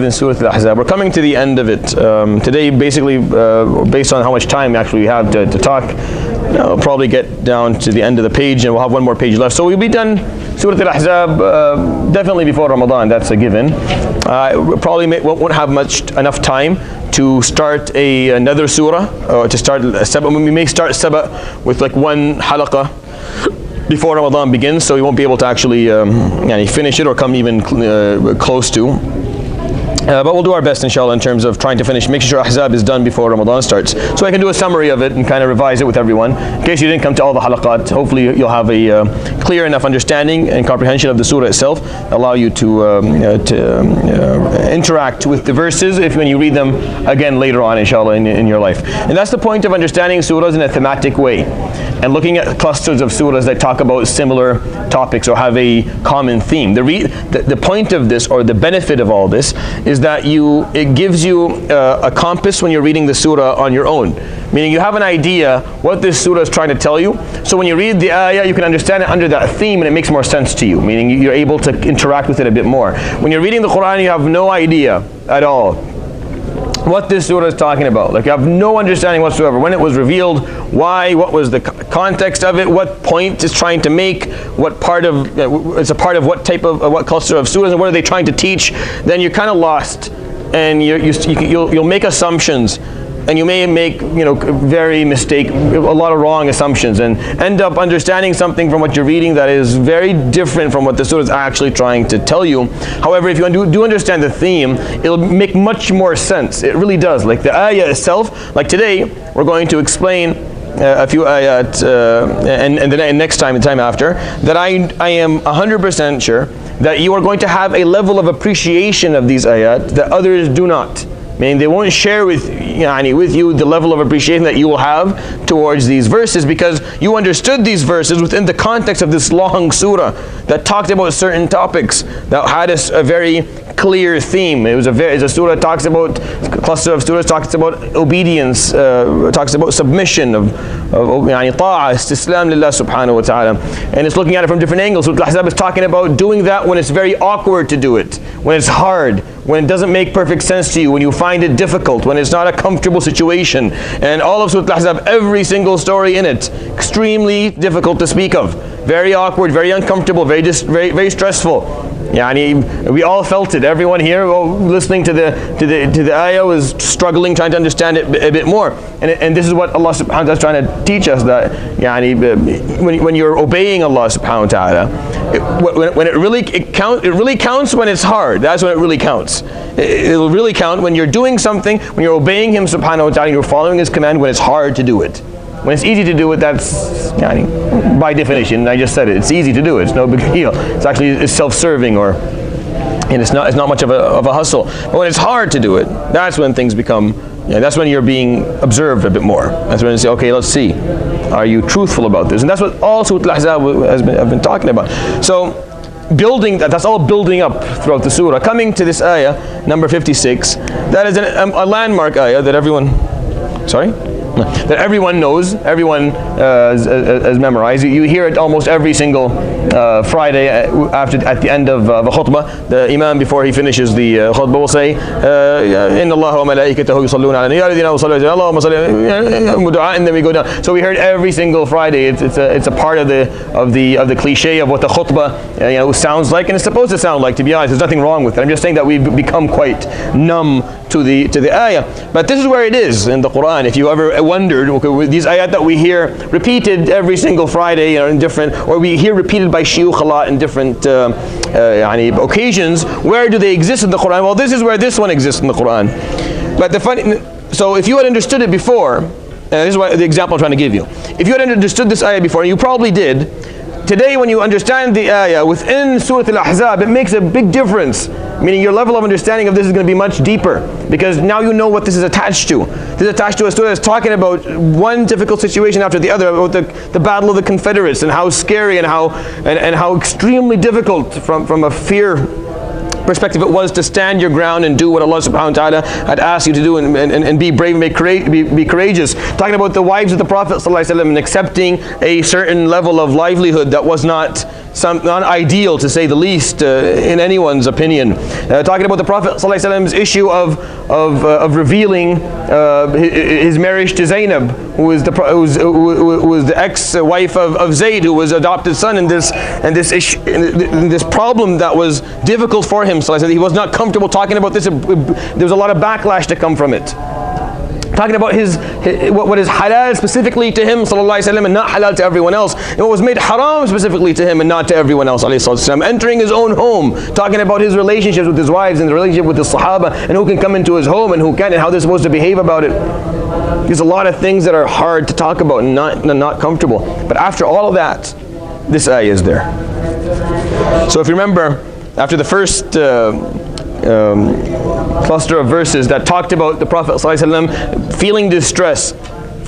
In Surat AlAhzab. We're coming to the end of it. Today, basically, based on how much time actually we have to talk, we'll probably get down to the end of the page and we'll have one more page left. So we'll be done Surat AlAhzab definitely before Ramadan, that's a given. Probably won't have enough time to start another surah, or to start Sabah. We may start Sabah with like one halaqah before Ramadan begins, so we won't be able to actually finish it or come even close to. But we'll do our best, inshallah, in terms of trying to finish, making sure Ahzab is done before Ramadan starts. So I can do a summary of it and kind of revise it with everyone. In case you didn't come to all the halaqat, hopefully you'll have a clear enough understanding and comprehension of the surah itself, allow you to interact with the verses when you read them again later on, inshallah, in your life. And that's the point of understanding surahs in a thematic way, and looking at clusters of surahs that talk about similar topics or have a common theme. The point of this, or the benefit of all this, is that it gives you a compass when you're reading the surah on your own. Meaning you have an idea what this surah is trying to tell you. So when you read the ayah, you can understand it under that theme and it makes more sense to you. Meaning you're able to interact with it a bit more. When you're reading the Quran, you have no idea at all what this surah is talking about. Like you have no understanding whatsoever. When it was revealed, why, what was the context of it, what point it's trying to make, what part of, it's a part of what type of, what cluster of surahs, and what are they trying to teach, then you're kind of lost. And you'll make assumptions. And you may make, a lot of wrong assumptions, and end up understanding something from what you're reading that is very different from what the surah is actually trying to tell you. However, if you do understand the theme, it'll make much more sense. It really does. Like the ayah itself, like today, we're going to explain a few ayat, and the next time, the time after, that I am 100% sure that you are going to have a level of appreciation of these ayat that others do not. Meaning they won't share with you the level of appreciation that you will have towards these verses, because you understood these verses within the context of this long surah that talked about certain topics, that had a very clear theme. It's a surah that talks about, a cluster of surahs talks about obedience, talks about submission, of ta'ah, istislam lillah subhanahu wa ta'ala. And it's looking at it from different angles. Surat AlAhzab is talking about doing that when it's very awkward to do it, when it's hard, when it doesn't make perfect sense to you, when you find it difficult, when it's not a comfortable situation. And all of Surat AlAhzab, every single story in it, extremely difficult to speak of, very awkward, very uncomfortable, very stressful. We all felt it. Everyone here listening to the ayah was struggling, trying to understand it a bit more. And this is what Allah subhanahu wa ta'ala is trying to teach us, that when you're obeying Allah subhanahu wa ta'ala, it really counts when it's hard. That's when it really counts. It will really count when you're doing something, when you're obeying Him subhanahu wa ta'ala, you're following His command when it's hard to do it. When it's easy to do it, that's by definition, I just said it, it's easy to do it, it's no big deal. It's self-serving, and it's not much of a hustle. But when it's hard to do it, that's when things become, that's when you're being observed a bit more. That's when you say, okay, let's see, are you truthful about this? And that's what all Surat AlAhzab have been talking about. So building that's all building up throughout the surah. Coming to this ayah, number 56, that is a landmark ayah that everyone knows, everyone has memorized. You hear it almost every single Friday at the end of a khutbah. The imam, before he finishes the khutbah, will say, "Inna Allah wa malaikatahu yusalluna ala nabi," and then we go down. So we heard every single Friday. It's a part of the cliche of what the khutbah sounds like, and it's supposed to sound like. To be honest, there's nothing wrong with it. I'm just saying that we've become quite numb to the ayah. But this is where it is in the Quran. If you ever wondered, okay, these ayat that we hear repeated every single Friday, in different, or we hear repeated by shuyukh a lot in different occasions, where do they exist in the Quran? Well, this is where this one exists in the Quran. But so if you had understood it before, this is the example I'm trying to give you. If you had understood this ayah before, and you probably did, today when you understand the ayah within Surat AlAhzab, it makes a big difference. Meaning your level of understanding of this is going to be much deeper, because now you know what this is attached to. This is attached to a surah that's talking about one difficult situation after the other, about the battle of the Confederates, and how scary and how extremely difficult from a fear perspective, it was to stand your ground and do what Allah subhanahu wa ta'ala had asked you to do, and be brave and be courageous. Talking about the wives of the Prophet ﷺ and accepting a certain level of livelihood that was not ideal, to say the least, in anyone's opinion. Talking about the Prophet ﷺ's issue of revealing his marriage to Zainab, who was the ex-wife of Zayd, who was adopted son, and this problem that was difficult for him. So I said he was not comfortable talking about this. There was a lot of backlash to come from it. Talking about what is halal specifically to him, sallallahu alaihi wasallam, and not halal to everyone else, and what was made haram specifically to him and not to everyone else, alayhi wasallam. Entering his own home, talking about his relationships with his wives and the relationship with the Sahaba, and who can come into his home and who can't, and how they're supposed to behave about it. There's a lot of things that are hard to talk about and not comfortable. But after all of that, this ayah is there. So if you remember, after the first cluster of verses that talked about the Prophet ﷺ feeling distress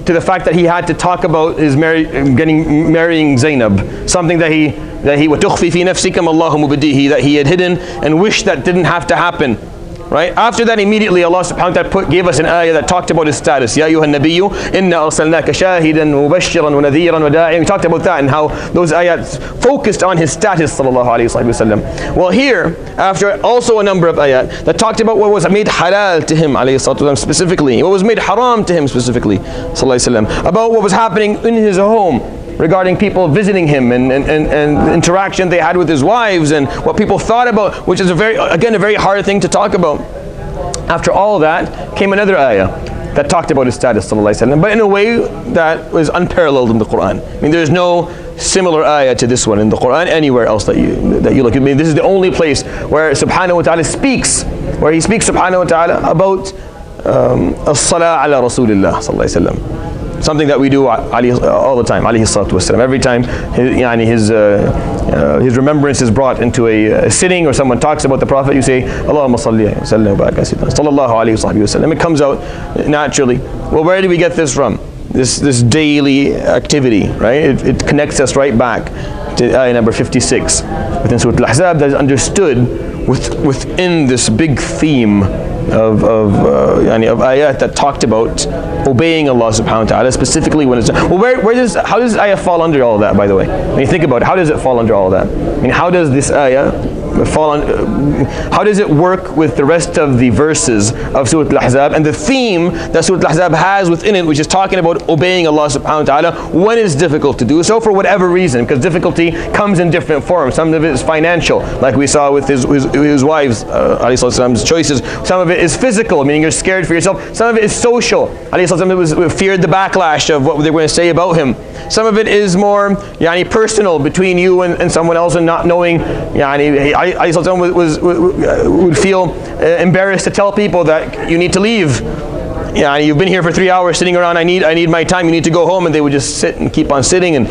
to the fact that he had to talk about his marrying Zainab, something that he وَتُخْفِي فِي نَفْسِكَ مَا اللَّهُ مُبْدِيهِ, that he had hidden and wished that didn't have to happen. Right? After that, immediately Allah subhanahu wa ta'ala gave us an ayah that talked about his status. Ya ayyuhan nabiyyu inna arsalnaka shahidan mubashiran wa nadhiran wa da'iyan. We talked about that and how those ayats focused on his status, sallallahu alayhi wa sallam. Well, here, after also a number of ayat that talked about what was made halal to him, alayhi salatu wasalam, specifically, what was made haram to him specifically, sallallahu alayhi wa sallam, about what was happening in his home, regarding people visiting him and interaction they had with his wives and what people thought about, which is a very hard thing to talk about. After all that came another ayah that talked about his status, sallallahu alaihi wasallam, but in a way that was unparalleled in the Quran. I mean, there's no similar ayah to this one in the Quran anywhere else that you look. I mean, this is the only place where subhanahu wa ta'ala speaks, he speaks subhanahu wa ta'ala about as-salah ala Rasulillah sallallahu alaihi wasallam. Something that we do all the time, alayhi salatu wasalam. Every time his remembrance is brought into a sitting or someone talks about the Prophet, you say, Allahumma salli wa sallim wa barak sallallahu alayhi wa sallam. It comes out naturally. Well, where do we get this from? This daily activity, right? It connects us right back to ayah number 56 within Surat AlAhzab, that is understood within this big theme of ayat that talked about obeying Allah subhanahu wa ta'ala, specifically when it's well, how does this ayah fall under all of that, by the way? When you think about it, how does it fall under all of that? I mean, how does this ayah fall on, how does it work with the rest of the verses of Surat AlAhzab and the theme that Surat AlAhzab has within it, which is talking about obeying Allah subhanahu wa ta'ala when it's difficult to do so for whatever reason, because difficulty comes in different forms. Some of it is financial, like we saw with his wives, alayhi salam's choices. Some of it is physical, meaning you're scared for yourself. Some of it is social. Alayhi salam feared the backlash of what they were going to say about him. Some of it is more personal, between you and someone else, and not knowing, would feel embarrassed to tell people that you need to leave. You've been here for 3 hours sitting around, I need my time, you need to go home, and they would just sit and keep on sitting, and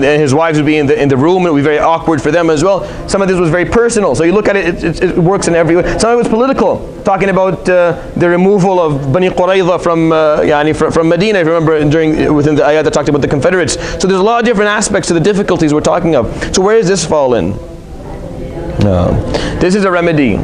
his wives would be in the room, and it would be very awkward for them as well. Some of this was very personal, so you look at it works in every way. Some of it was political, talking about the removal of Bani Qurayza from Medina, if you remember, within the ayat that talked about the Confederates. So there's a lot of different aspects to the difficulties we're talking of. So where does this fall in? This is a remedy.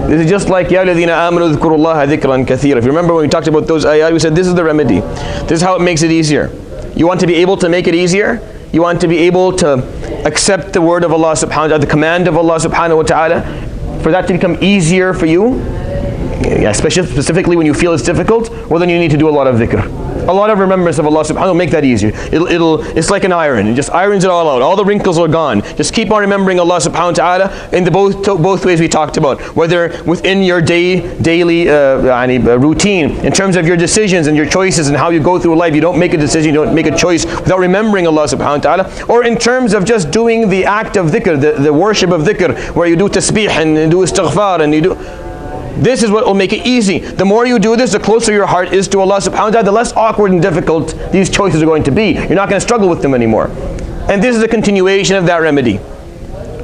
This is just like Ya alladhina amanu dhkurullaha dhikran kathira. If you remember when we talked about those ayat, we said this is the remedy. This is how it makes it easier. You want to be able to make it easier? You want to be able to accept the word of Allah subhanahu wa ta'ala, the command of Allah subhanahu wa ta'ala, for that to become easier for you, especially specifically when you feel it's difficult, well then you need to do a lot of dhikr. A lot of remembrance of Allah subhanahu wa ta'ala will make that easier. It's like an iron. It just irons it all out. All the wrinkles are gone. Just keep on remembering Allah subhanahu wa ta'ala in the both ways we talked about. Whether within your daily routine, in terms of your decisions and your choices and how you go through life. You don't make a decision, you don't make a choice without remembering Allah subhanahu wa ta'ala. Or in terms of just doing the act of dhikr, the worship of dhikr, where you do tasbih and do istighfar and you do... This is what will make it easy. The more you do this, the closer your heart is to Allah subhanahu wa ta'ala, the less awkward and difficult these choices are going to be. You're not going to struggle with them anymore. And this is a continuation of that remedy.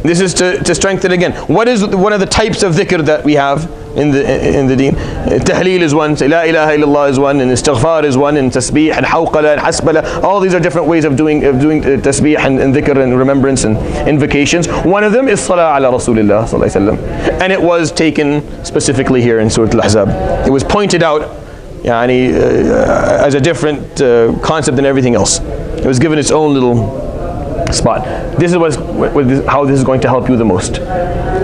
This is to strengthen again. What is one of the types of dhikr that we have? in the deen. Tahleel is one, say La ilaha illallah is one, and istighfar is one, and tasbih, and hawqala, and hasbala. All these are different ways of doing tasbih and dhikr and remembrance and invocations. One of them is salah ala Rasulillah sallallahu alaihi wasallam, and it was taken specifically here in Surat AlAhzab. It was pointed out as a different concept than everything else. It was given its own little spot. This is how this is going to help you the most.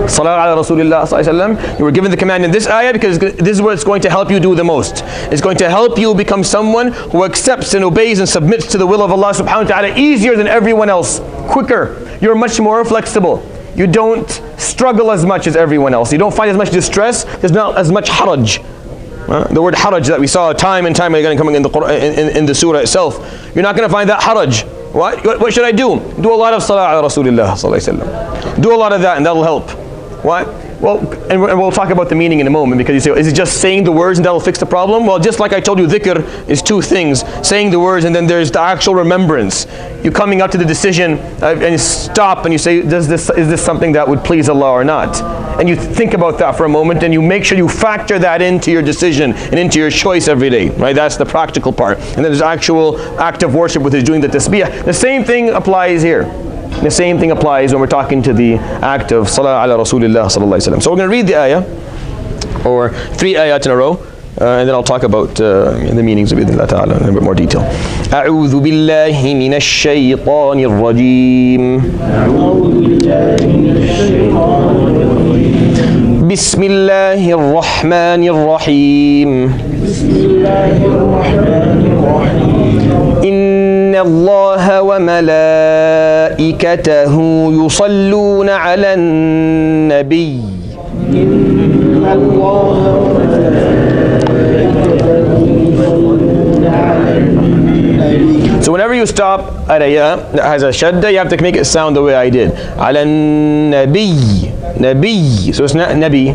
Salah ala Rasulillah sallallahu alaihi wasallam. You were given the command in this ayah because this is what's going to help you do the most. It's going to help you become someone who accepts and obeys and submits to the will of Allah subhanahu wa ta'ala easier than everyone else, quicker. You're much more flexible. You don't struggle as much as everyone else. You don't find as much distress. There's not as much haraj. The word haraj that we saw time and time again coming in the Quran, in the surah itself. You're not going to find that haraj. What should I do? Do a lot of salah ala Rasulillah sallallahu alaihi wasallam. Do a lot of that and that'll help. What? Well, and we'll talk about the meaning in a moment, because you say, is it just saying the words and that'll fix the problem? Well, just like I told you, dhikr is two things. Saying the words and then there's the actual remembrance. You coming up to the decision and you stop and you say, is this something that would please Allah or not? And you think about that for a moment and you make sure you factor that into your decision and into your choice every day, right? That's the practical part. And then there's actual act of worship, which is doing the tasbih. The same thing applies here. The same thing applies when we're talking to the act of salah ala Rasulillah sallallahu alaihi wasallam. So we're going to read the ayah, or 3 ayat in a row, and then I'll talk about the meanings of Allah ta'ala in a bit more detail. أعوذ بالله من الشيطان الرجيم. بسم الله الرحمن الرحيم. إن الله وملائكته يصلون على النبي. إن الله So whenever you stop at a ya that has a shadda, you have to make it sound the way I did. على النبي. Nabi. So it's not nabi.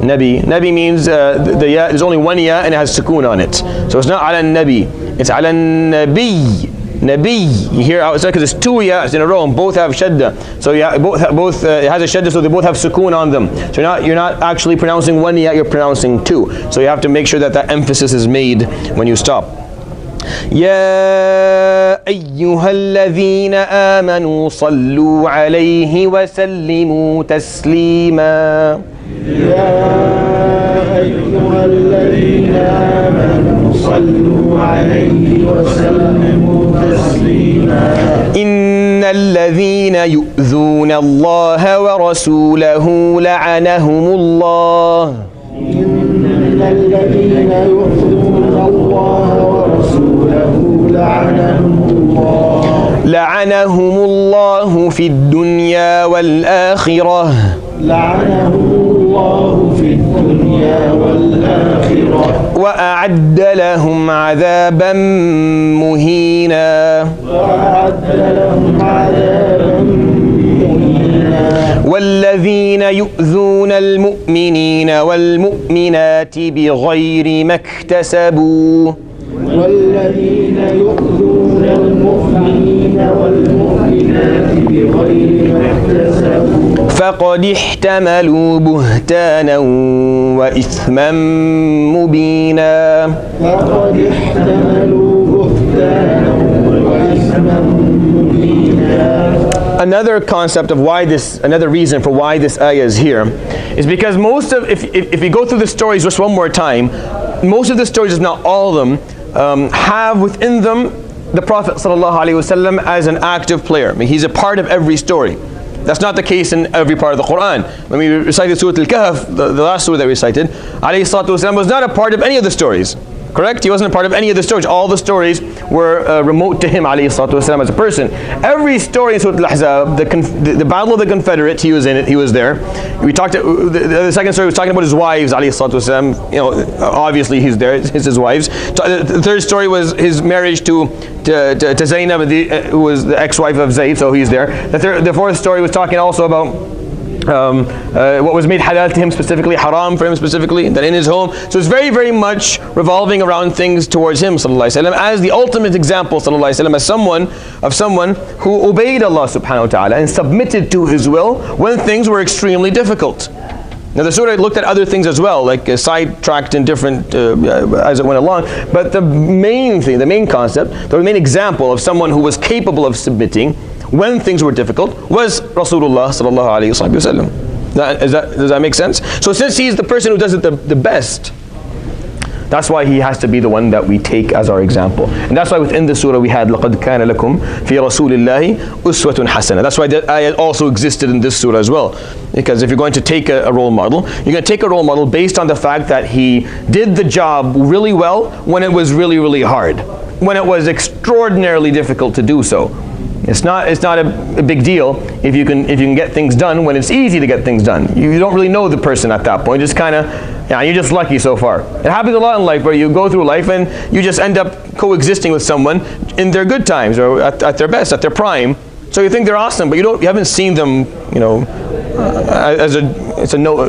Nabi. Nabi means the ya, there's only one ya and it has sukoon on it. So it's not ala nabi. It's ala nabi. Nabi. You hear how it's because it's 2 yas in a row and both have shadda. So yeah, both it has a shadda, so they both have sukoon on them. So you're not actually pronouncing one ya, you're pronouncing 2. So you have to make sure that that emphasis is made when you stop. يا أيها الذين آمنوا صلوا عليه وسلموا تسليما. يا أيها الذين آمنوا صلوا عليه وسلموا تسليما. إن الذين يؤذون الله ورسوله لعنهم الله. إن الذين يؤذون الله ورسوله لعنهم الله في الدنيا والآخرة. لعنهم الله في الدنيا والآخرة. وأعد لهم عذابا مهينا. وأعد لهم عذابا مهينا. والذين يؤذون المؤمنين والمؤمنات بغير ما اكتسبوا. والذين يؤذون المؤمنين والمؤمنات بغير ما اكتسبوا فقد احتملوا بهتانا وإثما مبينا. فقد احتملوا بهتانا وإثما مبينا. Another concept of why another reason for why this ayah is here is because if you go through the stories just one more time, most of the stories, if not all of them, have within them the Prophet ﷺ as an active player. I mean, he's a part of every story. That's not the case in every part of the Quran. When we recited Surat Al-Kahf, the last surah that we recited, ﷺ was not a part of any of the stories. Correct? He wasn't a part of any of the stories. All the stories were remote to him, ﷺ, as a person. Every story in Surat Al-Ahzab, the Battle of the Confederate, he was in it, he was there. We talked. The second story was talking about his wives, ﷺ. You know, obviously he's there. It's his wives. The third story was his marriage to Zainab, who was the ex-wife of Zayd, so he's there. The fourth story was talking also about what was made halal to him specifically, haram for him specifically, that in his home. So it's very, very much revolving around things towards him, sallallahu alaihi wasallam, as the ultimate example, sallallahu alaihi wasallam, as someone who obeyed Allah subhanahu wa ta'ala and submitted to His will when things were extremely difficult. Now the surah looked at other things as well, like sidetracked in different, as it went along. But the main thing, the main concept, the main example of someone who was capable of submitting when things were difficult was Rasulullah sallallahu alaihi wasallam. Does that make sense? So since he's the person who does it the best, that's why he has to be the one that we take as our example. And that's why within the surah we had لَقَدْ كَانَ لَكُمْ فِي رَسُولِ اللَّهِ أُسْوَةٌ حَسَنَةٌ. That's why that ayat also existed in this surah as well. Because if you're going to take a role model, you're going to take a role model based on the fact that he did the job really well when it was really, really hard. When it was extraordinarily difficult to do so. It's not a big deal if you can get things done when it's easy to get things done. You don't really know the person at that point. Just kind of, yeah, you're just lucky so far. It happens a lot in life where you go through life and you just end up coexisting with someone in their good times or at their best, at their prime. So you think they're awesome, but you haven't seen them,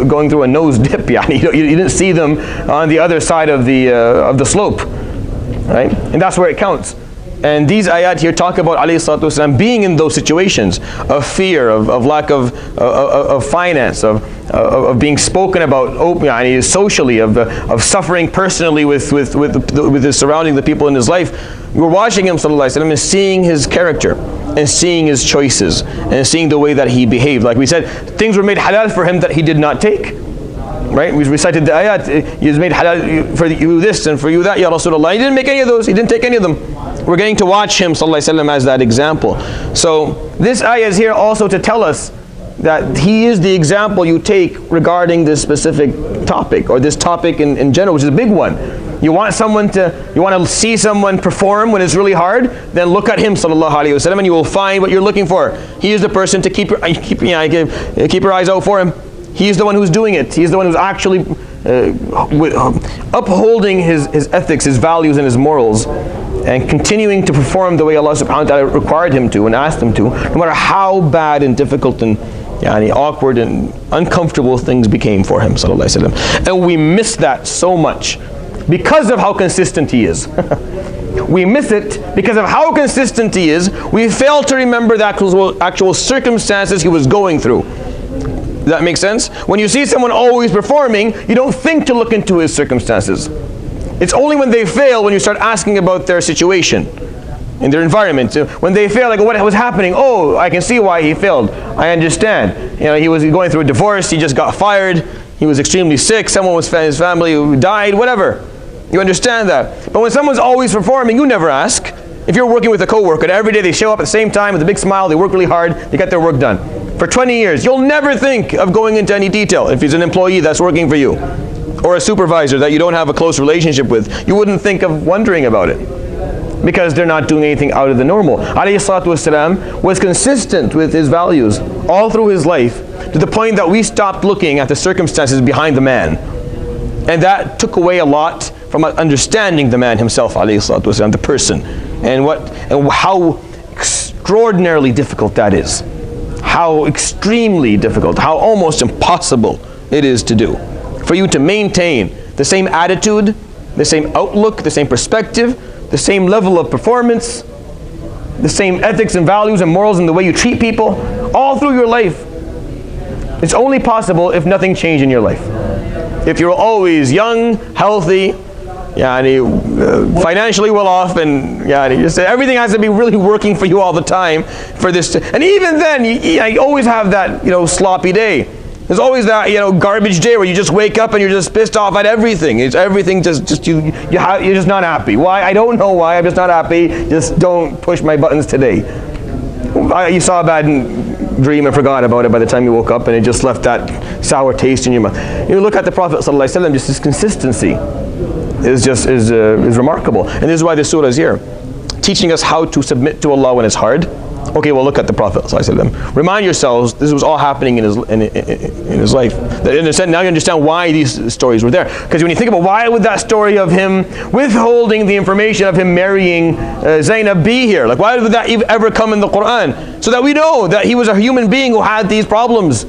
going through a nose dip. Yeah, you didn't see them on the other side of the slope, right? And that's where it counts. And these ayat here talk about alayhi salatu wasalam being in those situations of fear, of lack of finance, of being spoken about openly, socially, of suffering personally with his surrounding, the people in his life. We're watching him sallallahu alaihi wasallam and seeing his character and seeing his choices and seeing the way that he behaved. Like we said, things were made halal for him that he did not take. Right? We recited the ayat, He has made halal for you this and for you that, Ya Rasulullah. He didn't make any of those, he didn't take any of them. We're getting to watch him sallallahu alaihi wasallam as that example. So this ayah is here also to tell us that he is the example you take regarding this specific topic, or this topic in general, which is a big one. You want to see someone perform when it's really hard, then look at him sallallahu alaihi wasallam and you will find what you're looking for. He is the person to keep your eyes out for him. He's the one who's doing it. He's the one who's actually upholding his ethics, his values, and his morals, and continuing to perform the way Allah subhanahu wa ta'ala required him to and asked him to, no matter how bad and difficult and awkward and uncomfortable things became for him sallallahu alaihi wasallam. And we miss that so much because of how consistent he is. We miss it because of how consistent he is. We fail to remember the actual circumstances he was going through. Does that make sense? When you see someone always performing, you don't think to look into his circumstances. It's only when they fail when you start asking about their situation, in their environment. When they fail, like, what was happening? Oh, I can see why he failed. I understand. He was going through a divorce, he just got fired, he was extremely sick, someone was in his family who died, whatever. You understand that. But when someone's always performing, you never ask. If you're working with a coworker and every day they show up at the same time with a big smile, they work really hard, they get their work done. For 20 years, you'll never think of going into any detail. If he's an employee that's working for you, or a supervisor that you don't have a close relationship with, you wouldn't think of wondering about it, because they're not doing anything out of the normal. Alayhi salatu wasalam was consistent with his values all through his life, to the point that we stopped looking at the circumstances behind the man. And that took away a lot from understanding the man himself, alayhi salatu wasalam, the person, and how extraordinarily difficult that is. How extremely difficult, how almost impossible it is to do. For you to maintain the same attitude, the same outlook, the same perspective, the same level of performance, the same ethics and values and morals in the way you treat people, all through your life. It's only possible if nothing changed in your life. If you're always young, healthy, financially well off, and just everything has to be really working for you all the time for this. And even then, you always have that sloppy day. There's always that garbage day where you just wake up and you're just pissed off at everything. It's everything you're just not happy. Why? I don't know why. I'm just not happy. Just don't push my buttons today. You saw a bad dream and forgot about it by the time you woke up, and it just left that sour taste in your mouth. You look at the Prophet ﷺ, just his consistency is remarkable. And this is why this surah is here, teaching us how to submit to Allah when it's hard. Okay, well, look at the Prophet ﷺ. Remind yourselves, this was all happening in his life. Now you understand why these stories were there. Because when you think about why would that story of him withholding the information of him marrying Zainab be here? Like, why would that ever come in the Quran? So that we know that he was a human being who had these problems,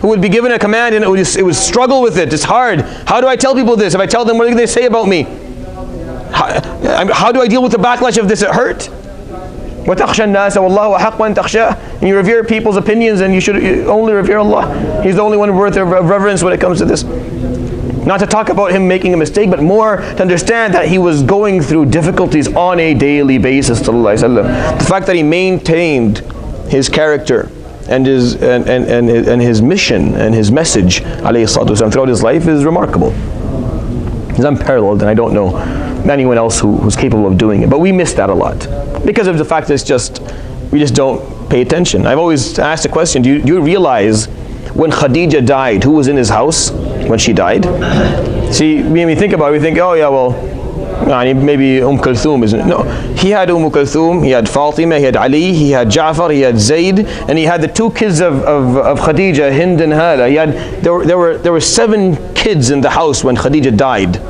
who would be given a command and it would struggle with it. It's hard. How do I tell people this? If I tell them, what are they say about me? How do I deal with the backlash of this? It hurt. وَتَخْشَى النَّاسَ وَاللَّهُ أَحَقُّ أَن تَخْشَاهُ. And you revere people's opinions, and you should only revere Allah. He's the only one worth of reverence when it comes to this. Not to talk about him making a mistake, but more to understand that he was going through difficulties on a daily basis. The fact that he maintained his character and his mission and his message throughout his life is remarkable. It's unparalleled, and I don't know anyone else who's capable of doing it. But we miss that a lot because of the fact that we just don't pay attention. I've always asked the question, do you realize when Khadija died, who was in his house when she died? See, when we think about it, we think, oh yeah, well, maybe Kulthum isn't. No, he had Kulthum, he had Fatima, he had Ali, he had Ja'far, he had Zayd, and he had the two kids of Khadija, Hind and Hala. There were 7 kids in the house when Khadija died.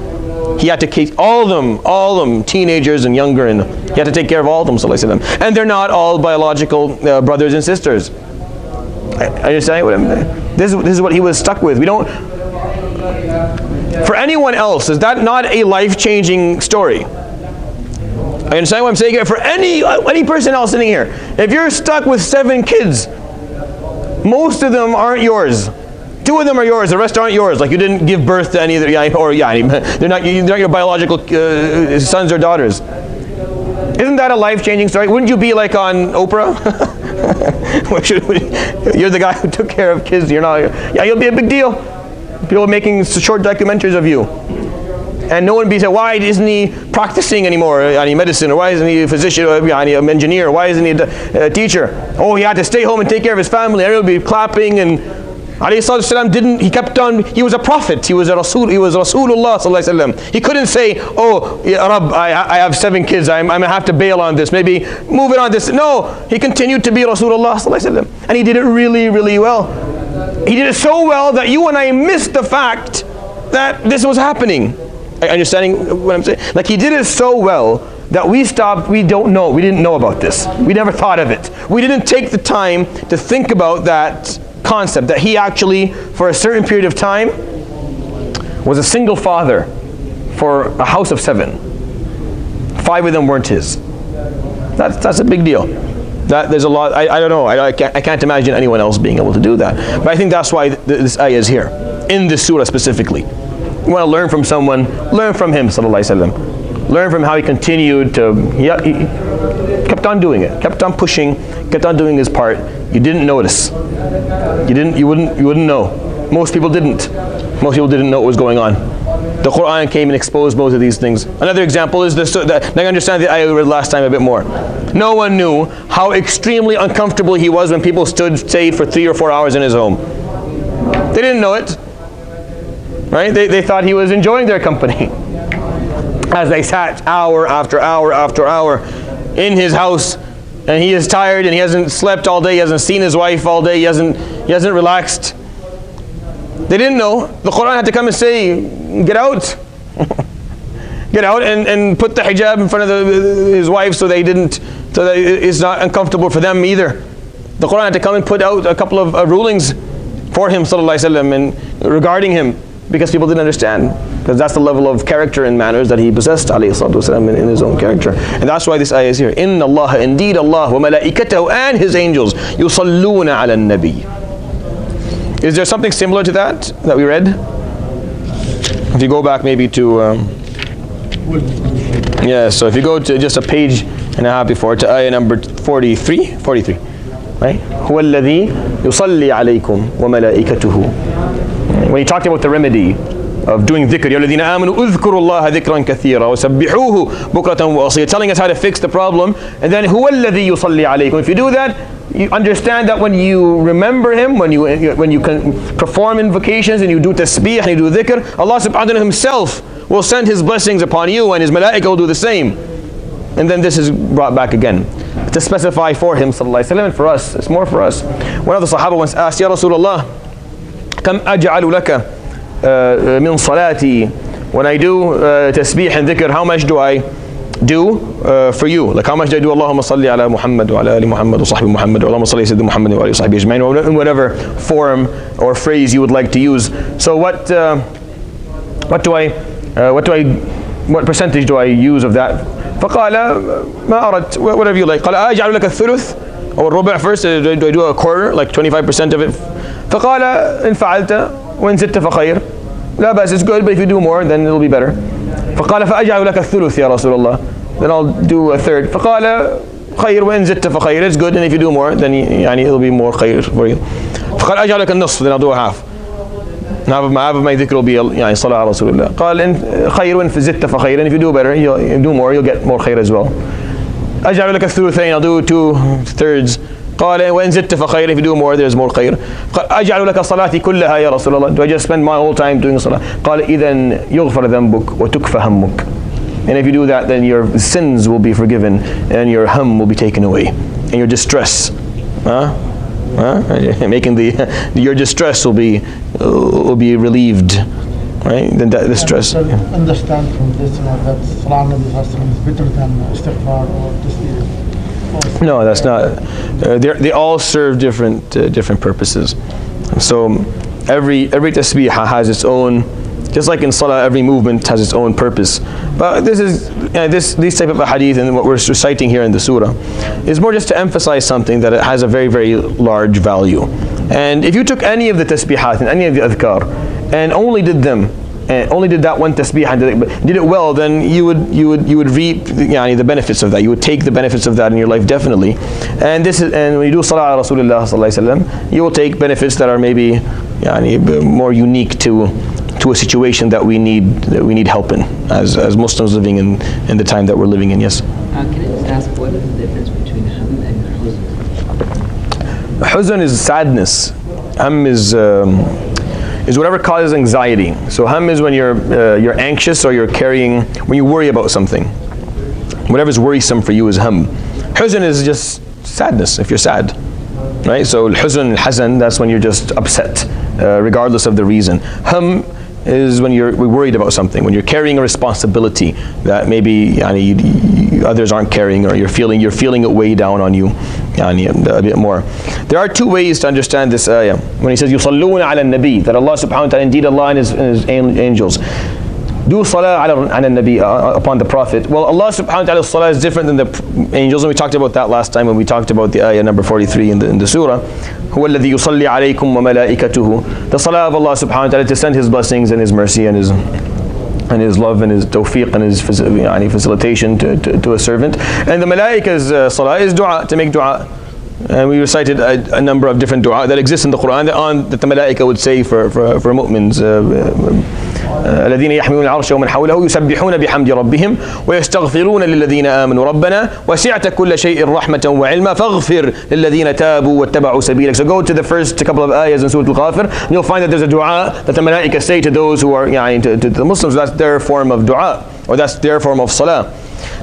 He had to keep all of them, teenagers and younger, and he had to take care of all of them, sallallahu alaihi wasallam. And they're not all biological brothers and sisters. I understand what this is what he was stuck with. We don't. For anyone else, is that not a life-changing story? I understand what I'm saying. For any person else sitting here, if you're stuck with 7 kids, most of them aren't yours. 2 of them are yours. The rest aren't yours. Like you didn't give birth to any of them, they're not your biological sons or daughters. Isn't that a life-changing story? Wouldn't you be like on Oprah? You're the guy who took care of kids. You're not. Yeah, you'll be a big deal. People making short documentaries of you, and no one be saying, why isn't he practicing anymore? Any medicine, or why isn't he a physician, or an engineer? Why isn't he a teacher? Oh, he had to stay home and take care of his family. Everyone would be clapping, and alayhi salatu didn't. He kept on. He was a prophet. He was a Rasul. He was Rasulullah sallallahu alaihi wasallam. He couldn't say, oh, Ya Rabb, I have 7 kids. I'm gonna have to bail on this. Maybe move it on this. No, he continued to be Rasulullah sallallahu alaihi wasallam, and he did it really, really well. He did it so well that you and I missed the fact that this was happening. Are you understanding what I'm saying? Like he did it so well that we stopped. We didn't know about this. We never thought of it. We didn't take the time to think about that concept, that he actually, for a certain period of time, was a single father for a house of 7. 5 of them weren't his. That's a big deal. There's a lot. I don't know. I can't imagine anyone else being able to do that. But I think that's why this ayah is here in this surah specifically. You want to learn from someone, learn from him, sallallahu alaihi wasallam. Learn from how he continued to. He kept on doing it, kept on pushing, kept on doing his part. You didn't notice. You wouldn't know. Most people didn't. Most people didn't know what was going on. The Quran came and exposed most of these things. Another example is this. Now I understand the ayah we read last time a bit more. No one knew how extremely uncomfortable he was when people stayed for 3 or 4 hours in his home. They didn't know it. Right? They thought he was enjoying their company. As they sat hour after hour after hour in his house, and he is tired and he hasn't slept all day, he hasn't seen his wife all day, he hasn't relaxed. They didn't know. The Quran had to come and say, get out. Get out and put the hijab in front of his wife so that it's not uncomfortable for them either. The Quran had to come and put out a couple of rulings for him, sallallahu alaihi wasallam, and regarding him, because people didn't understand. Because that's the level of character and manners that he possessed, alayhi salatu wasalam, in his own character. And that's why this ayah is here. Inna Allah, indeed Allah, wa malaikatahu, and his angels, yusalluna ala nabi. Is there something similar to that we read? If you go back maybe to, so if you go to just a page and a half before, to ayah number 43, right? هو الذي يصلي عليكم وملائكته. When he talked about the remedy of doing dhikr, يا الذين آمنوا اذكروا الله ذكرا كثيرا وسبحوه بكرة وأصيلا, telling us how to fix the problem. And then هو الذي يصلي عليكم. If you do that, you understand that when you remember him, when you can perform invocations and you do tasbih and you do dhikr, Allah subhanahu wa ta'ala himself will send his blessings upon you, and his malaika will do the same. And then this is brought back again to specify for him, sallallahu alaihi wasallam, and for us. It's more for us. One of the Sahaba once asked, Ya Rasulullah, kam aj'alu laka min salati, when I do tasbih and dhikr, how much do I do for you? Like how much do I do Allahumma salli ala Muhammad wa ala ali Muhammad wa sahbi Muhammad wa Allahumma salli Sayyidina Muhammad wa ala sahbihi ajma'in, in whatever form or phrase you would like to use. So what percentage do I use of that فقال ما أردت, whatever you like. قال أجعل لك الثلث or الربع first, do I do a quarter, like 25% of it? فقال إن فعلت وإن زدت فخير. لا بأس, it's good, but if you do more then it'll be better. فقال فأجعل لك الثلث يا رسول الله, then I'll do a third. فقال خير وإن زدت فخير, it's good, and if you do more then يعني it'll be more خير for you. فقال أجعل لك النصف, then I'll do a half. Half of my dhikr will be يعني صلاة على رسول الله. قال إن خير وإن زدت فخير, and if you do better, you do more, you'll get more خير as well. أجعل لك الثلثين, I'll do 2/3. قال وإن زدت فخير, if you do more, there's more خير. قال أجعل لك صلاتي كلها يا رسول الله, do I just spend my whole time doing صلاة? قال إذن يغفر ذنبك وتكفى همك. And if you do that, then your sins will be forgiven and your hum will be taken away, and your distress, making your distress will be relieved, right? Then the stress. Understand from this that Salah Nabi is better than istighfar or tasbih. No, that's not. They all serve different purposes. So every tasbih has its own. Just like in Salah, every movement has its own purpose. But this is this type of a hadith, and what we're reciting here in the surah is more just to emphasize something that it has a very, very large value. And if you took any of the tasbihat and any of the adhkar and only did them, and only did that one tasbih and did it well, then you would reap the benefits of that. You would take the benefits of that in your life, definitely. And when you do Salah ala Rasulullah sallallahu alaihi wasallam, you will take benefits that are maybe more unique to a situation that we need help in as Muslims living in the time that we're living in. Yes. Can I just ask, what is the difference between hum and huzn? Huzn is sadness. Hum is whatever causes anxiety. So hum is when you're anxious or when you worry about something. Whatever's worrisome for you is hum. Huzn is just sadness, if you're sad, right? So huzn, hazan, that's when you're just upset, regardless of the reason. Hum is when you're worried about something, when you're carrying a responsibility that maybe others aren't carrying, or you're feeling it weigh down on you a bit more. There are two ways to understand this ayah. When he says يُصَلُّونَ عَلَى النَّبِي, that Allah subhanahu wa ta'ala, indeed Allah and his angels do salah ala nabi, upon the Prophet. Well, Allah subhanahu wa ta'ala's salah is different than the angels, and we talked about that last time when we talked about the ayah number 43 in the surah. هو الذي يصلي عليكم وملائكته. The salah of Allah subhanahu wa ta'ala to send His blessings and His mercy and His love and His tawfiq and His facilitation to a servant. And the malaika's salah is dua, to make dua. And we recited a number of different dua that exist in the Quran that the malaika would say for mu'mins. الذين يحملون العرش ومن حوله يسبحون بحمد ربهم ويستغفرون للذين آمنوا ربنا وسعت كل شيء رحمة وعلما فاغفر للذين تابوا واتبعوا سبيلك. So go to the first couple of ayahs in Surat Al-Ghafir, and you'll find that there's a dua that the malaika say to those who are to the Muslims. That's their form of dua, or that's their form of salah.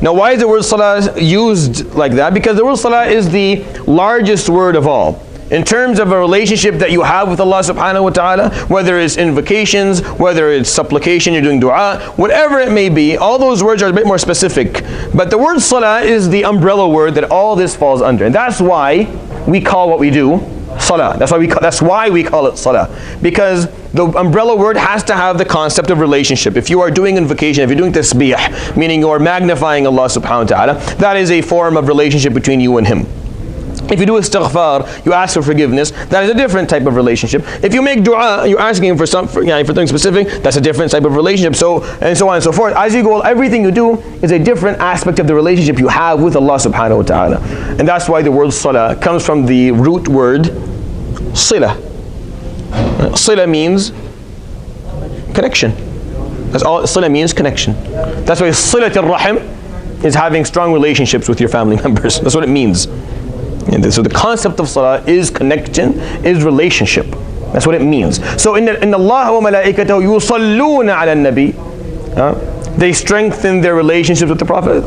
Now, why is the word salah used like that? Because the word salah is the largest word of all. In terms of a relationship that you have with Allah subhanahu wa ta'ala, whether it's invocations, whether it's supplication, you're doing dua, whatever it may be, all those words are a bit more specific. But the word salah is the umbrella word that all this falls under. And that's why we call what we do salah. That's why we call it salah. Because the umbrella word has to have the concept of relationship. If you are doing invocation, if you're doing tasbih, meaning you are magnifying Allah subhanahu wa ta'ala, that is a form of relationship between you and Him. If you do istighfar, you ask for forgiveness, that is a different type of relationship. If you make dua, you're asking for something specific, that's a different type of relationship. So and so on and so forth. As you go, everything you do is a different aspect of the relationship you have with Allah subhanahu wa ta'ala. And that's why the word salah comes from the root word sila. Sila means connection. That's all sila means, connection. That's why silat al-rahim is having strong relationships with your family members. That's what it means. And so the concept of salah is connection, is relationship. That's what it means. So in Allah wa malaikatahu yusalluna ala nabi, they strengthen their relationships with the Prophet.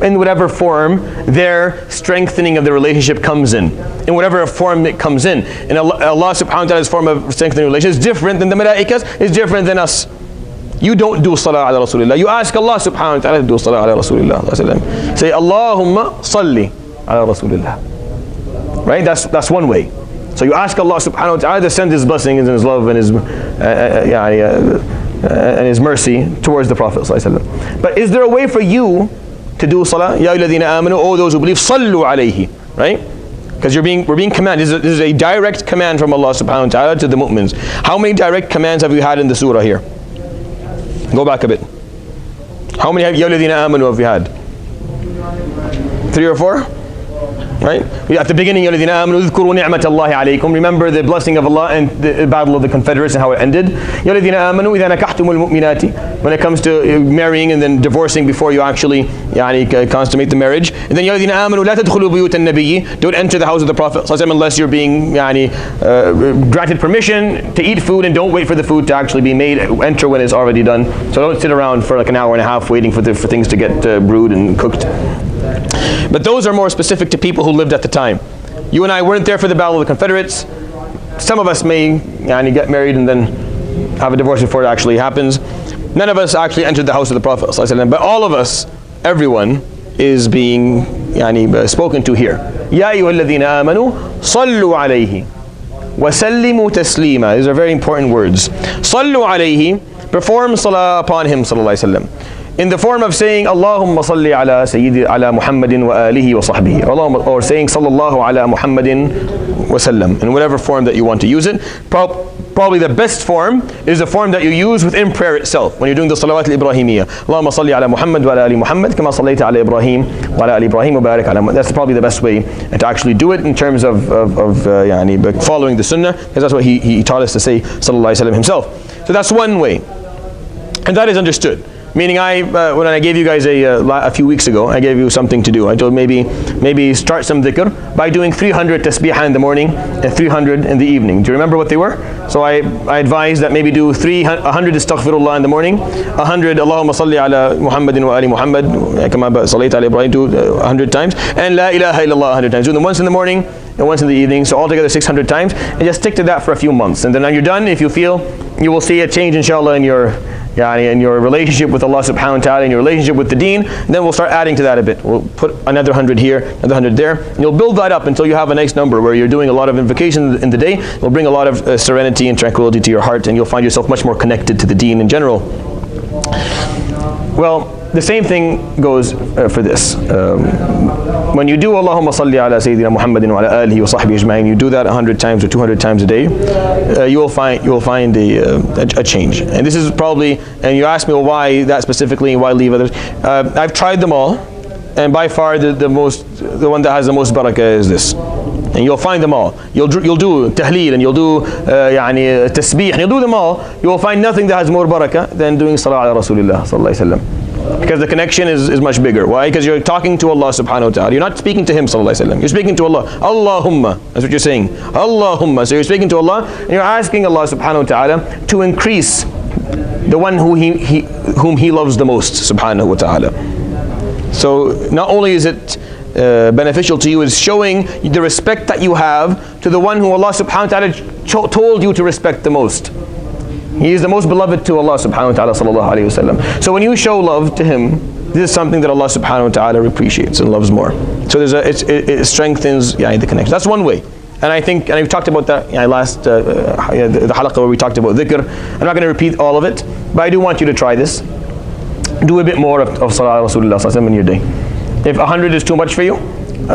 In whatever form their strengthening of the relationship comes in whatever form it comes in. And Allah subhanahu wa ta'ala's form of strengthening relations is different than the malaikas, is different than us. You don't do salah ala Rasulullah. You ask Allah subhanahu wa ta'ala to do salah ala Rasulullah. Say Allahumma salli ala Rasulullah. Right? That's one way. So you ask Allah subhanahu wa ta'ala to send His blessings and His love and His mercy towards the Prophet. But is there a way for you to do salah? Ya ayyuhalladhina amanu, oh those who believe, sallu alayhi, right? Because we're being commanded. This is a direct command from Allah subhanahu wa ta'ala to the mu'mins. How many direct commands have we had in the surah here? Go back a bit. How many Ya ayyuhalladhina amanu have we had? 3 or 4? Right? At the beginning, remember the blessing of Allah and the battle of the Confederates and how it ended. When it comes to marrying and then divorcing before you actually consummate the marriage. And then don't enter the house of the Prophet unless you're being granted permission to eat food, and don't wait for the food to actually be made. Enter when it's already done. So don't sit around for like an hour and a half waiting for things to get brewed and cooked. But those are more specific to people who lived at the time. You and I weren't there for the Battle of the Confederates. Some of us may get married and then have a divorce before it actually happens. None of us actually entered the house of the Prophet ﷺ, but all of us, everyone, is being spoken to here. Ya ayyuhalladhina amanu sallu alayhi wa sallimu taslima. These are very important words. Sallu alayhi, perform salah upon him sallallahu alayhi wa sallam, in the form of saying Allahumma salli ala Sayyidi ala Muhammadin wa alihi wa sahbihi, or saying Sallallahu ala Muhammadin wa sallam, in whatever form that you want to use it. Probably the best form is the form that you use within prayer itself, when you're doing the salawat al-Ibrahimiyya. Allahumma salli ala Muhammad wa ala ali Muhammad kama sallaita ala Ibrahim wa ala ali Ibrahim wa barik ala Muhammad. That's probably the best way to actually do it in terms of following the sunnah, because that's what he taught us to say sallallahu alaihi wasallam himself. So that's one way, and that is understood. Meaning when I gave you guys a few weeks ago, I gave you something to do. I told maybe start some dhikr by doing 300 tasbihah in the morning and 300 in the evening. Do you remember what they were? So I advised that maybe do 100 astaghfirullah in the morning, 100 Allahumma salli ala Muhammadin wa ali Muhammad kama sallaita ala Ibrahim, do 100 times, and la ilaha illallah 100 times. Do them once in the morning and once in the evening, so altogether 600 times, and just stick to that for a few months. And then when you're done, if you feel, you will see a change inshallah in your relationship with Allah subhanahu wa ta'ala, and your relationship with the deen. Then we'll start adding to that a bit. We'll put another 100 here, another 100 there, and you'll build that up until you have a nice number where you're doing a lot of invocation in the day. It'll bring a lot of serenity and tranquility to your heart, and you'll find yourself much more connected to the deen in general. Well, the same thing goes for this. When you do Allahumma salli ala Sayyidina Muhammadin wa ala alihi wa sahbihi ajma'in, you do that 100 times or 200 times a day, you will find a change. And this is probably, and you ask me, well, why that specifically and why leave others? I've tried them all, and by far the one that has the most barakah is this. And you'll find them all. You'll do tahleel, and you'll do tasbih, and you'll do them all. You will find nothing that has more barakah than doing salah ala Rasulullah sallallahu alaihi wasallam. Because the connection is much bigger. Why? Because you're talking to Allah subhanahu wa ta'ala. You're not speaking to him sallallahu alaihi wasallam. You're speaking to Allah. Allahumma. That's what you're saying. Allahumma. So you're speaking to Allah, and you're asking Allah subhanahu wa ta'ala to increase the one whom he loves the most subhanahu wa ta'ala. So not only is it beneficial to you, is showing the respect that you have to the one who Allah subhanahu wa ta'ala told you to respect the most. He is the most beloved to Allah subhanahu wa ta'ala sallallahu alayhi wa sallam. So when you show love to him, this is something that Allah subhanahu wa ta'ala appreciates and loves more. So it strengthens the connection. That's one way. And I think, and we've talked about that last the halaqah where we talked about dhikr. I'm not going to repeat all of it, but I do want you to try this. Do a bit more of salah Rasulullah sallallahu alayhi wa sallam in your day. If 100 is too much for you,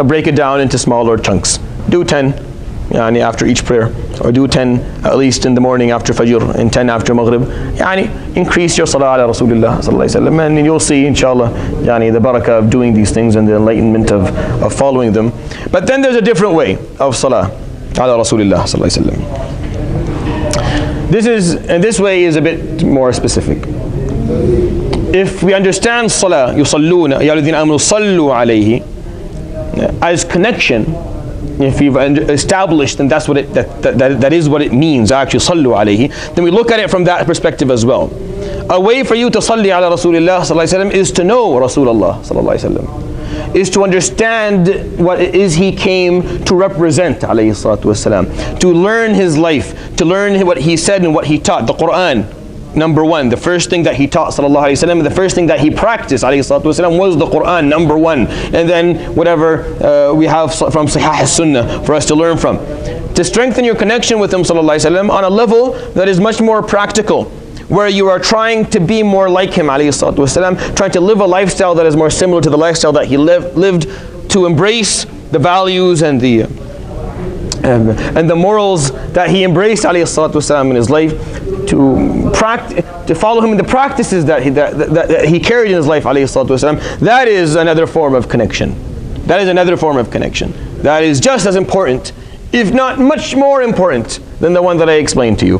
break it down into smaller chunks. Do 10 after each prayer, or do 10 at least in the morning after Fajr, and 10 after Maghrib. Increase your salah ala Rasulullah sallallahu alaihi wasallam, and you'll see inshallah the barakah of doing these things and the enlightenment of following them. But then there's a different way of salah ala Rasulullah sallallahu alaihi wasallam. This way is a bit more specific. If we understand salah, yusalluna ya alladhina amanu sallu alayhi, as connection, if you've established, and that's what that is what it means, actually sallu alayhi, then we look at it from that perspective as well. A way for you to salli ala Rasulullah sallallahu alaihi wasallam is to know Rasulullah sallallahu alaihi wasallam, is to understand what it is he came to represent alayhi salatu wasalam, to learn his life, to learn what he said and what he taught. The Quran, number one, the first thing that he taught sallallahu alaihi wasallam, the first thing that he practiced alayhi salatu wasallam was the Quran, number one. And then whatever we have from Sahih Sunnah for us to learn from. To strengthen your connection with him sallallahu alaihi wasallam on a level that is much more practical. where you are trying to be more like him, alayhi salatu wasalam, trying to live a lifestyle that is more similar to the lifestyle that he lived, to embrace the values and the morals that he embraced, alayhi salatu wasalam, in his life, to follow him in the practices that he carried in his life, alayhi salatu wasalam. That is another form of connection. That is another form of connection. That is just as important, if not much more important, than the one that I explained to you.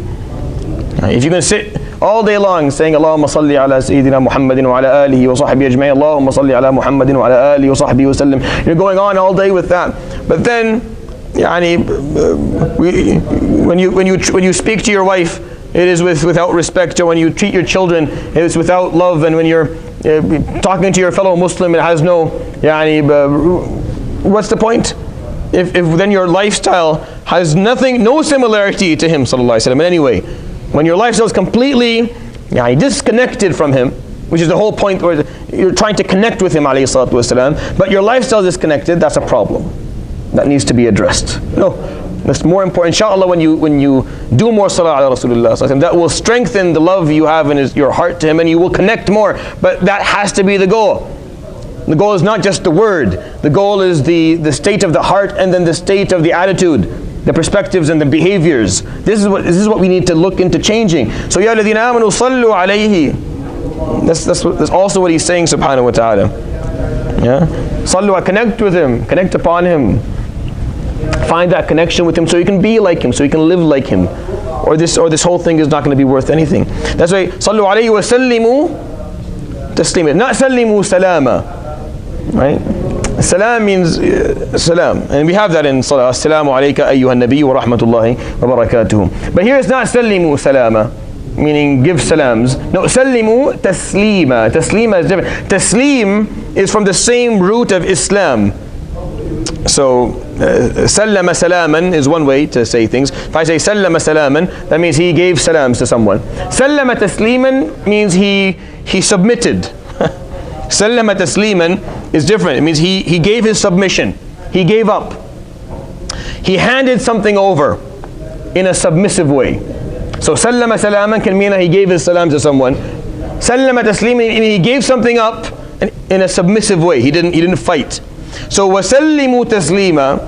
If you're going to sit all day long saying Allahumma salli ala Sayyidina Muhammadin wa ala alihi wa sahbihi ajma'in, Allahumma salli ala Muhammadin wa ala alihi wa sahbihi wa sallam, you're going on all day with that. But then, when you speak to your wife, it is without respect, or when you treat your children, it is without love, and when you're talking to your fellow Muslim, it has no, what's the point? If then your lifestyle has no similarity to him, sallallahu alaihi wasallam, in any way. When your lifestyle is completely disconnected from him, which is the whole point, where you're trying to connect with him, alayhi salatu wasalam, but your lifestyle is disconnected, that's a problem. That needs to be addressed. No, that's more important. Inshallah, when you do more salah ala Rasulullah, that will strengthen the love you have in your heart to him, and you will connect more. But that has to be the goal. The goal is not just the word. The goal is the state of the heart, and then the state of the attitude, the perspectives and the behaviors. This is what we need to look into changing. So ya alladhina amanu sallu alayhi. That's also what he's saying, subhanahu wa ta'ala. Yeah? Sallu, connect with him, connect upon him. Find that connection with him so you can be like him, so you can live like him. Or this whole thing is not going to be worth anything. That's why sallu alayhi wa sallimu taslima. Not sallimu salama. Right? Salam means salam. And we have that in salah. Assalamu alayka ayyuhan nabi wa rahmatullahi wa barakatuhu. But here it's not sallimu salama, meaning give salams. No, sallimu taslima. Taslima is different. Taslim is from the same root of Islam. So, sallama salaman is one way to say things. If I say sallama salaman, that means he gave salams to someone. Sallama tasliman means he submitted. Sallama tasliman is different. It means he gave his submission. He gave up. He handed something over in a submissive way. So sallama salaman can mean that he gave his salam to someone. Sallama tasliman, he gave something up in a submissive way. He didn't fight. So wasallimu taslima,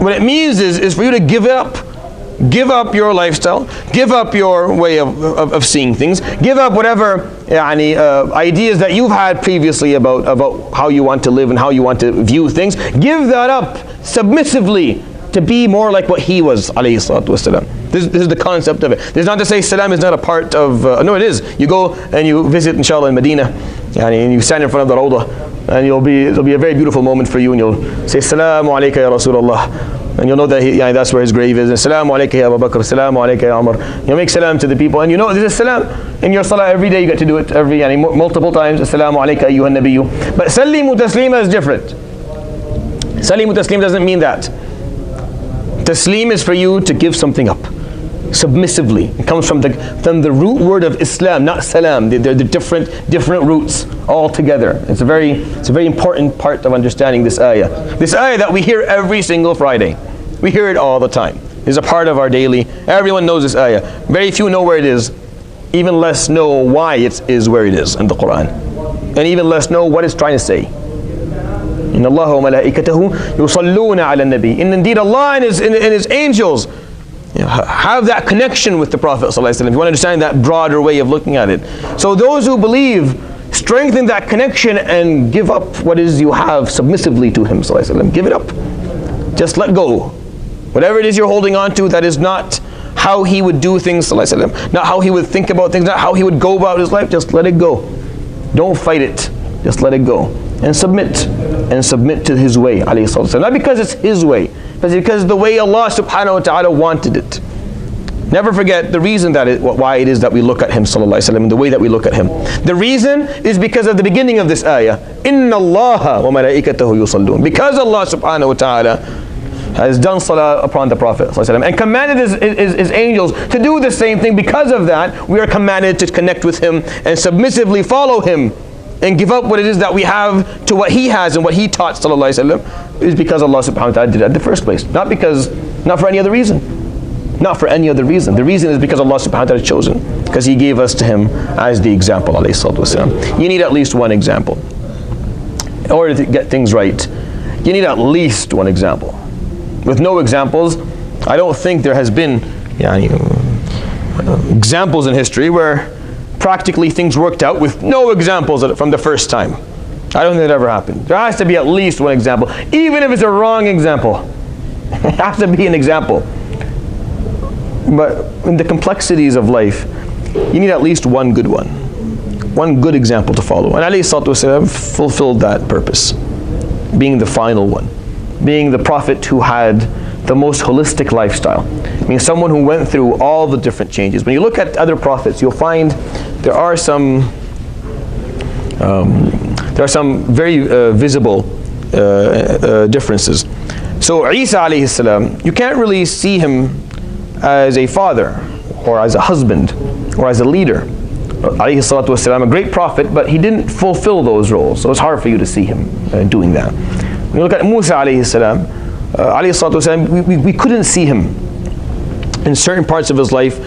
what it means is for you to give up your lifestyle, give up your way of seeing things, give up whatever ideas that you've had previously about how you want to live and how you want to view things. Give that up submissively to be more like what he was, alayhi salatu wasalam. This is the concept of it. This is not to say salam is not a part of, no, it is. You go and you visit, inshallah, in Medina, and you stand in front of the Rawdah, and it'll be a very beautiful moment for you, and you'll say, Assalamu alayka ya Rasulullah. And you'll know that that's where his grave is. Assalamu alayka ya Abu Bakr, Assalamu alayka ya Umar. You'll make salam to the people, and you know this is salam. In your salah every day you get to do it multiple times. Assalamu alayka ayyuhan nabiyyu. But sallimu taslima is different. Sallimu taslim doesn't mean that. Taslim is for you to give something up submissively. It comes from the root word of Islam, not salam. They're the different roots all together. It's a very important part of understanding this ayah. This ayah that we hear every single Friday. We hear it all the time. It's a part of our daily. Everyone knows this ayah. Very few know where it is. Even less know why it is where it is in the Quran. And even less know what it's trying to say. Inna Allah wa malaikatahu yusalluna ala nabi. And indeed Allah and his angels have that connection with the Prophet ﷺ. If you want to understand that broader way of looking at it. So those who believe, strengthen that connection and give up what is you have submissively to him ﷺ. Give it up. Just let go. Whatever it is you're holding on to, that is not how he would do things ﷺ. Not how he would think about things, not how he would go about his life. Just let it go. Don't fight it. Just let it go. And submit to his way, alayhi salatu. Not because it's his way, but because the way Allah subhanahu wa ta'ala wanted it. Never forget the reason why it is that we look at him, sallallahu alayhi wa sallam, the way that we look at him. The reason is because of the beginning of this ayah. Inna Allaha wa malaikatahu yusallun. Because Allah subhanahu wa ta'ala has done salah upon the Prophet ﷺ and commanded his angels to do the same thing. Because of that, we are commanded to connect with him and submissively follow him and give up what it is that we have to what he has and what he taught sallallahu alaihi wasallam, is because Allah subhanahu wa ta'ala did it in the first place. Not for any other reason. Not for any other reason. The reason is because Allah subhanahu wa ta'ala has chosen. Because He gave us to him as the example, alayhi salatu wasalam. You need at least one example. In order to get things right, you need at least one example. With no examples, I don't think there has been examples in history where practically things worked out with no examples from the first time. I don't think that ever happened. There has to be at least one example, even if it's a wrong example. It has to be an example. But in the complexities of life, you need at least one good one. One good example to follow. And alayhi salatu wasalam fulfilled that purpose, being the final one, being the prophet who had the most holistic lifestyle. I mean, someone who went through all the different changes. When you look at other prophets, you'll find there are some very visible differences. So Isa alayhi salam, you can't really see him as a father, or as a husband, or as a leader. Alayhi salatu wasalam, a great prophet, but he didn't fulfill those roles. So it's hard for you to see him doing that. When you look at Musa alayhi salam, we couldn't see him in certain parts of his life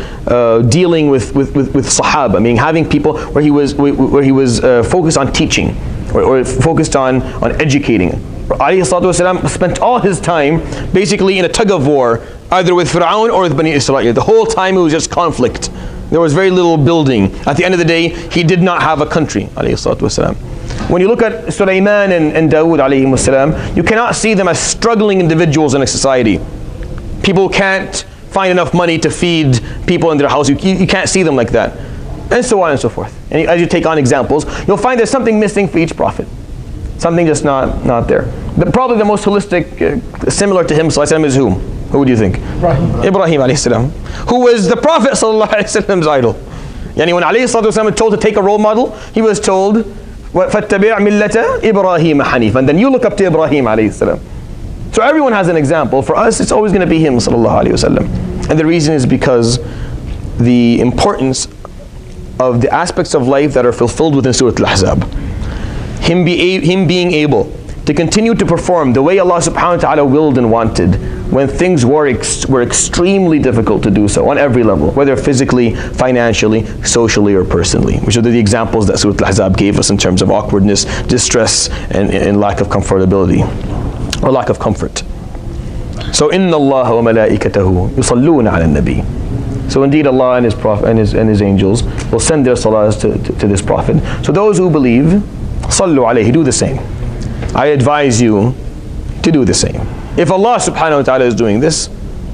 dealing with Sahaba, I mean having people where he was focused on teaching or focused on educating. Alayhi salatu wasalam spent all his time basically in a tug of war, either with Fir'aun or with Bani Israel. The whole time it was just conflict. There was very little building. At the end of the day, he did not have a country, alayhi salatu wasalam. When you look at Sulaiman and Dawood alayhi wasalam, you cannot see them as struggling individuals in a society. People can't find enough money to feed people in their house. You can't see them like that. And so on and so forth. And as you take on examples, you'll find there's something missing for each prophet. Something just not there. Probably the most holistic, similar to him, sallallahu alayhi wa sallam, is whom? Who would you think? Ibrahim alayhi salam, who was the Prophet sallallahu alayhi wa sallam's idol. Yani when alayhi salatu wasalam was told to take a role model, he was told, فَاتَّبِعْ مِلَّةَ إِبْرَاهِيمَ حَنِيفًا. And then you look up to Ibrahim alayhi salam. So everyone has an example. For us, it's always going to be him sallallahu alayhi wa sallam. And the reason is because the importance of the aspects of life that are fulfilled within Surat AlAhzab. Him being able to continue to perform the way Allah subhanahu wa ta'ala willed and wanted when things were extremely difficult to do so on every level, whether physically, financially, socially, or personally, which are the examples that Surat Al-Ahzab gave us in terms of awkwardness, distress, and lack of comfortability, or lack of comfort. So, Inna Allah wa malaikatahu yusalluna ala nabi. So indeed Allah and His Prophet and His angels will send their salahs to this Prophet. So those who believe, sallu alayhi, do the same. I advise you to do the same. If Allah subhanahu wa ta'ala is doing this,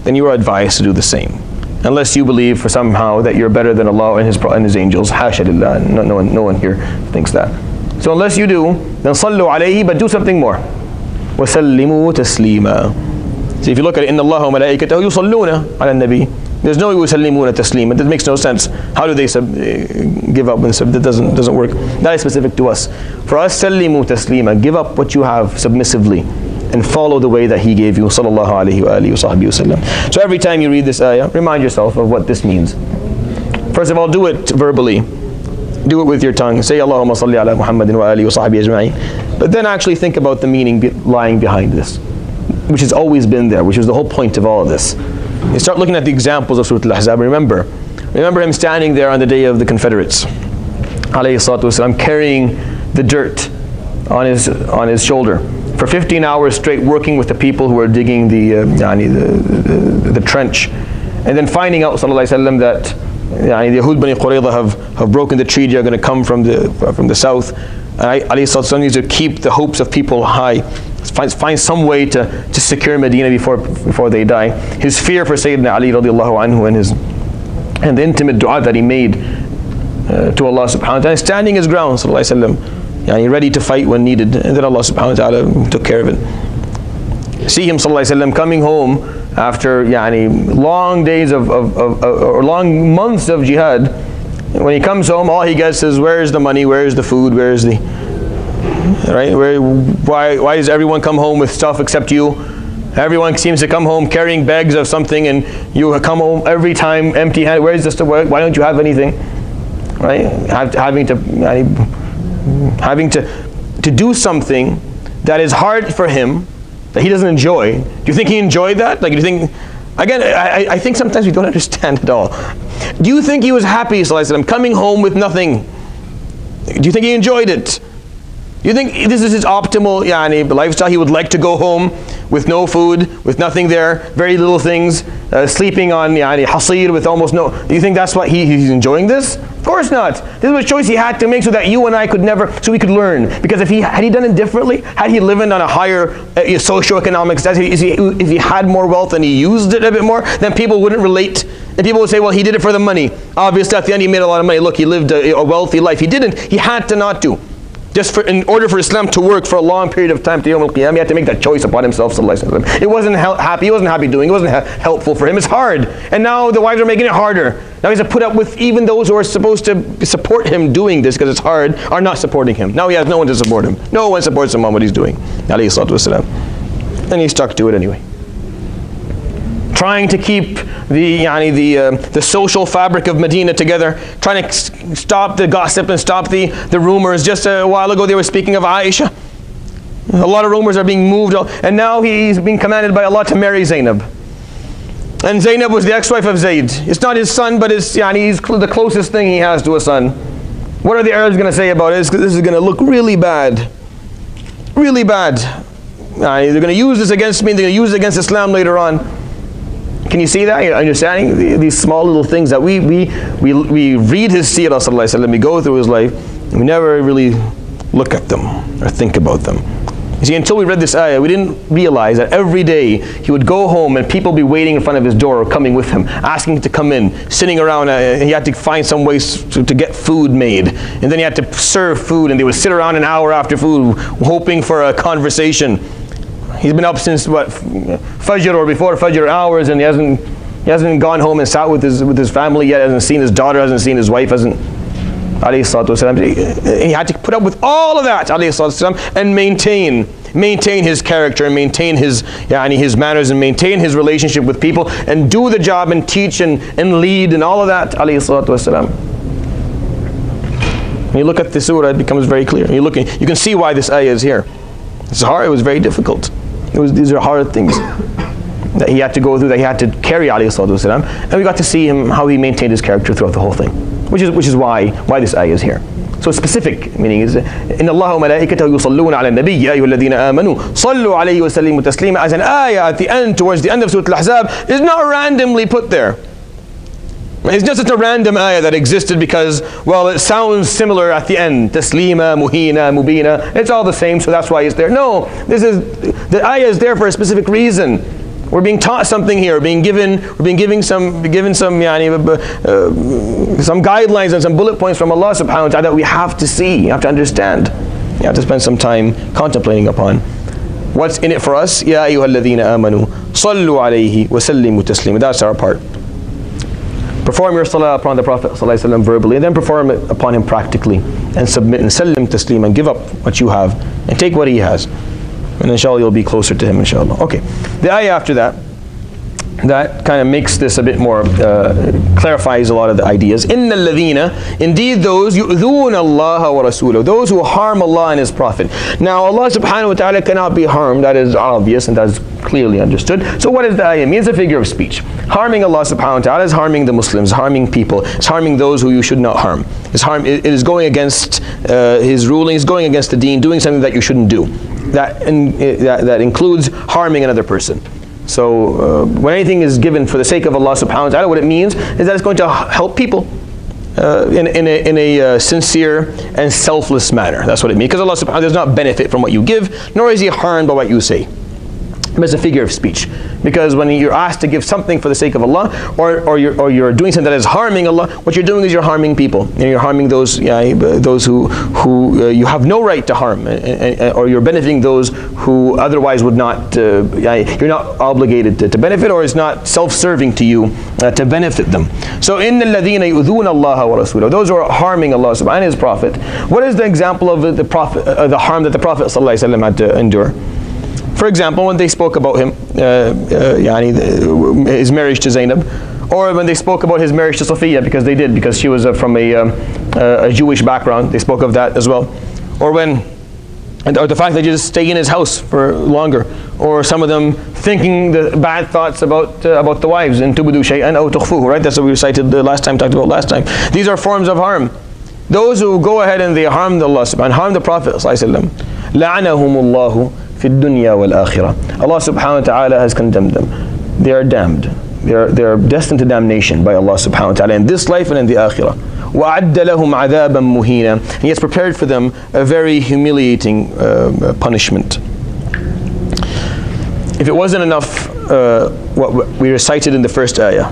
then you are advised to do the same. Unless you believe for somehow that you're better than Allah and His angels. Hasha lillah. No one here thinks that. So unless you do, then sallu alayhi, but do something more. وَسَلِّمُوا تَسْلِيمًا. So if you look at it, إِنَّ اللَّهَ وَمَلَائِكَتَهُ يُصَلُّونَ عَلَى النَّبِيِّ. There's no يُسَلِّمُونَ تَسْلِيمًا. That makes no sense. How do they give up? That doesn't work. That is specific to us. For us, سَلِّمُوا تَسْلِيمًا. Give up what you have submissively and follow the way that He gave you. Sallallahu alayhi wa alihi wa sahbihi wa sallam. So every time you read this ayah, remind yourself of what this means. First of all, do it verbally. Do it with your tongue. Say Allahumma salli ala Muhammadin wa alihi wa sahbihi ajma'in. But then actually think about the meaning lying behind this, which has always been there, which is the whole point of all of this. You start looking at the examples of Surat Al-Ahzab. Remember him standing there on the day of the Confederates, alayhi salatu wasalam, carrying the dirt on his shoulder for 15 hours straight, working with the people who are digging the trench, and then finding out, sallallahu alayhi wa sallam, that the Yahud Bani Qurayza have broken the treaty, are going to come from the south. And alayhi salatu wasalam needs to keep the hopes of people high. Find some way to secure Medina before they die. His fear for Sayyidina Ali radiallahu anhu and the intimate dua that he made to Allah subhanahu wa ta'ala, standing his ground, sallallahu alayhi wa sallam, ready to fight when needed, and then Allah subhanahu wa ta'ala took care of it. See him sallallahu alayhi wa sallam coming home after long days or long months of jihad. When he comes home, all he gets is, where is the money, where is the food, where is the why does everyone come home with stuff except you? Everyone seems to come home carrying bags of something, and you come home every time empty-handed. Where is the stuff? Why don't you have anything? Right? Having to do something that is hard for him, that he doesn't enjoy. Do you think he enjoyed that? Do you think Again, I think sometimes we don't understand at all. Do you think he was happy, sallallahu alaihi wasallam, coming home with nothing? Do you think he enjoyed it? Do you think this is his optimal lifestyle? He would like to go home with no food, with nothing there, very little things, sleeping on hasir with almost no. Do you think that's what he's enjoying this? Of course not. This was a choice he had to make so that you and I could never, so we could learn. Because if had he done it differently, had he lived on a higher socioeconomic status, if he had more wealth and he used it a bit more, then people wouldn't relate. And people would say, well, he did it for the money. Obviously, at the end, he made a lot of money. Look, he lived a wealthy life. He didn't. He had to not do. Just in order for Islam to work for a long period of time to Yawm al-Qiyamah, he had to make that choice upon himself. It wasn't happy. He wasn't happy doing it. It wasn't helpful for him. It's hard. And now the wives are making it harder. Now he has to put up with even those who are supposed to support him doing this because it's hard, are not supporting him. Now he has no one to support him. No one supports him on what he's doing. Alayhi salatu wasalam. And he stuck to it anyway. Trying to keep the social fabric of Medina together, trying to stop the gossip and stop the rumors. Just a while ago they were speaking of Aisha. A lot of rumors are being moved, and now he's being commanded by Allah to marry Zainab. And Zainab was the ex-wife of Zayd. It's not his son, but he's the closest thing he has to a son. What are the Arabs going to say about it? This is going to look really bad. Really bad. They're going to use this against me, they're going to use it against Islam later on. Can you see that? You're understanding these small little things that we read his seerah, sallallahu alaihi wasallam, we go through his life, and we never really look at them or think about them. You see, until we read this ayah, we didn't realize that every day he would go home and people be waiting in front of his door or coming with him, asking him to come in, sitting around, and he had to find some ways to get food made. And then he had to serve food, and they would sit around an hour after food, hoping for a conversation. He's been up since what, Fajr or before Fajr hours, and he hasn't gone home and sat with his family yet, hasn't seen his daughter, hasn't seen his wife, hasn't. He had to put up with all of that, and maintain his character, and maintain his manners, and maintain his relationship with people, and do the job, and teach, and lead, and all of that. When you look at the surah, it becomes very clear. You can see why this ayah is here. It's hard. It was very difficult. These are hard things that he had to go through, that he had to carry, ﷺ, and we got to see him how he maintained his character throughout the whole thing, which is why this ayah is here. So specific meaning is إن الله وملائكته يصلون على النبي يا أيها الذين آمنوا صلوا عليه وسلموا تسليما, as an ayah at the end, towards the end of Surat AlAhzab, is not randomly put there. It's just a random ayah that existed because, well, it sounds similar at the end. Taslima, muhina, mubina. It's all the same, so that's why it's there. No, the ayah is there for a specific reason. We're being taught something here. We're being given some guidelines and some bullet points from Allah subhanahu wa ta'ala that we have to see, you have to understand. You have to spend some time contemplating upon. What's in it for us? Ya ayyuhalladhina amanu, sallu alayhi wa sallimu taslima. That's our part. Perform your salah upon the Prophet ﷺ verbally, and then perform it upon him practically, and submit and sallim taslim, and give up what you have and take what he has, and inshallah you'll be closer to him, inshallah. Okay, the ayah after that kind of makes this a bit more, clarifies a lot of the ideas. Inna alladhina, indeed those, yu'dhuna Allah wa rasulahu, those who harm Allah and His Prophet. Now Allah subhanahu wa ta'ala cannot be harmed, that is obvious and that is clearly understood. So what does the ayah mean? It's a figure of speech. Harming Allah subhanahu wa ta'ala is harming the Muslims, harming people, it's harming those who you should not harm. It is going against His rulings, going against the deen, doing something that you shouldn't do. That includes harming another person. So when anything is given for the sake of Allah subhanahu wa ta'ala, what it means is that it's going to help people in a sincere and selfless manner. That's what it means. Because Allah subhanahu wa ta'ala does not benefit from what you give, nor is He harmed by what you say. It's a figure of speech, because when you're asked to give something for the sake of Allah, or you're doing something that is harming Allah, what you're doing is you're harming people, and you're harming those who you have no right to harm, or you're benefiting those who otherwise would not. You're not obligated to benefit, or it's not self-serving to you to benefit them. So in the ladina yu'dhuna Allah wa rasulahu, those who are harming Allah subhanahu and His Prophet. What is the example of the harm that the Prophet sallallahu alaihi wasallam had to endure? For example, when they spoke about him, his marriage to Zainab, or when they spoke about his marriage to Sophia, because she was from a Jewish background, they spoke of that as well. Or when or the fact that you just stay in his house for longer, or some of them thinking the bad thoughts about the wives, and tubudu shay'an aw tukhfuhu, right? That's what we recited the last time, talked about last time. These are forms of harm. Those who go ahead and they harm Allah subhanahu, harm the Prophet sallallahu alaihi wasallam, la'anahumullahu fi dunya wal akhirah. Allah subhanahu wa ta'ala has condemned them. They are damned. They are destined to damnation by Allah subhanahu wa ta'ala in this life and in the akhirah. وَأَعَدَّ لَهُمْ عَذَابًا مُهِينًا. And He has prepared for them a very humiliating punishment. If it wasn't enough what we recited in the first ayah,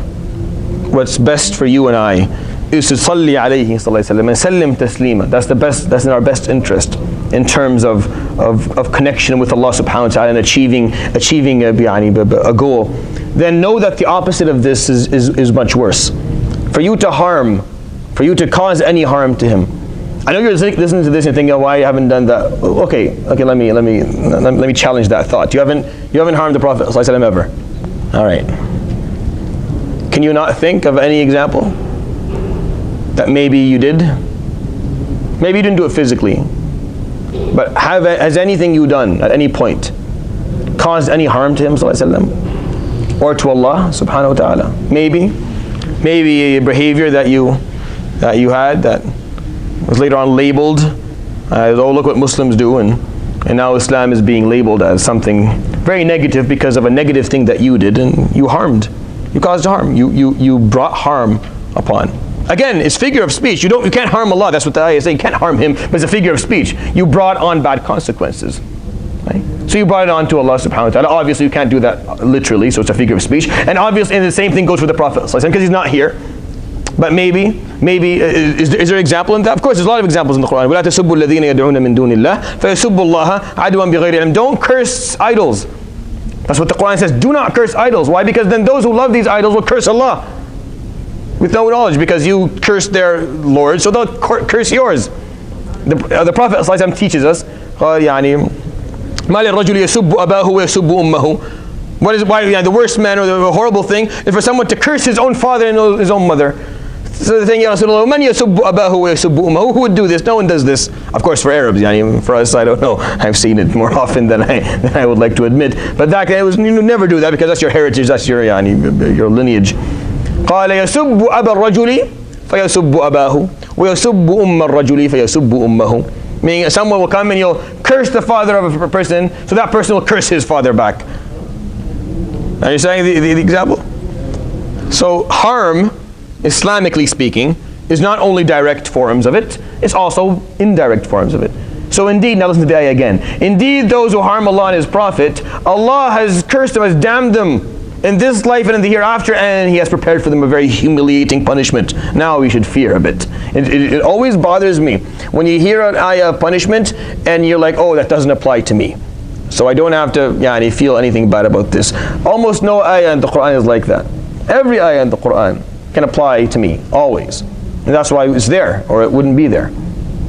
what's best for you and I is to salli alayhi sallallahu alayhi wa sallam and sallim taslima. That's the best. That's in our best interest in terms of connection with Allah subhanahu wa ta'ala and achieving a goal. Then know that the opposite of this is much worse. For you to harm, for you to cause any harm to him. I know you're listening to this and thinking, oh, why you haven't done that? Okay, let me challenge that thought. You haven't harmed the Prophet sallallahu alaihi wasallam ever. All right. Can you not think of any example that maybe you did? Maybe you didn't do it physically, but has anything you done at any point caused any harm to him sallallahu alaihi wasallam or to Allah subhanahu wa ta'ala? Maybe a behavior that you had that was later on labeled as, oh, look what Muslims do, and now Islam is being labeled as something very negative because of a negative thing that you did, and you caused harm, you brought harm upon. Again, it's figure of speech. You can't harm Allah. That's what the ayah is saying. You can't harm him, but it's a figure of speech. You brought on bad consequences. Right? So you brought it on to Allah subhanahu wa ta'ala. Obviously you can't do that literally, so it's a figure of speech. And obviously, and the same thing goes for the Prophet because he's not here. But maybe is there an example in that? Of course, there's a lot of examples in the Quran. وَلَا تَسُبُّوا الَّذِينَ يَدْعُونَ مِن دُونِ اللَّهِ فَيَسُبُّوا اللَّهَ عَدْوًا بِغَيْرِ عِلْمٍ. Don't curse idols. That's what the Quran says. Do not curse idols. Why? Because then those who love these idols will curse Allah with no knowledge, because you curse their Lord, so they'll curse yours. The Prophet ﷺ teaches us, مَا لِلرَّجُلِ يَسُبُّ أَبَاهُ وَيَسُبُّ أُمَّهُ. Why the worst man or the horrible thing is for someone to curse his own father and his own mother. So the thing, Ya Rasulullah, مَنْ يَسُبُّ أَبَاهُ وَيَسُبُّ أُمَّهُ. Who would do this? No one does this. Of course, for Arabs, for us, I don't know. I've seen it more often than I would like to admit. But back then, you never do that because that's your heritage, that's your lineage. قال يسب أبا الرجل فيسب أباه ويسب أم الرجل فيسب أمه. Meaning someone will come and you'll curse the father of a person, so that person will curse his father back. Are you saying the example? So harm, Islamically speaking, is not only direct forms of it, it's also indirect forms of it. So indeed, now listen to the ayah again. Indeed, those who harm Allah and His Prophet, Allah has cursed them, has damned them in this life and in the hereafter, and He has prepared for them a very humiliating punishment. Now we should fear a bit. It always bothers me when you hear an ayah of punishment and you're like, oh, that doesn't apply to me, so I don't have to feel anything bad about this. Almost no ayah in the Quran is like that. Every ayah in the Quran can apply to me, always. And that's why it's there, or it wouldn't be there.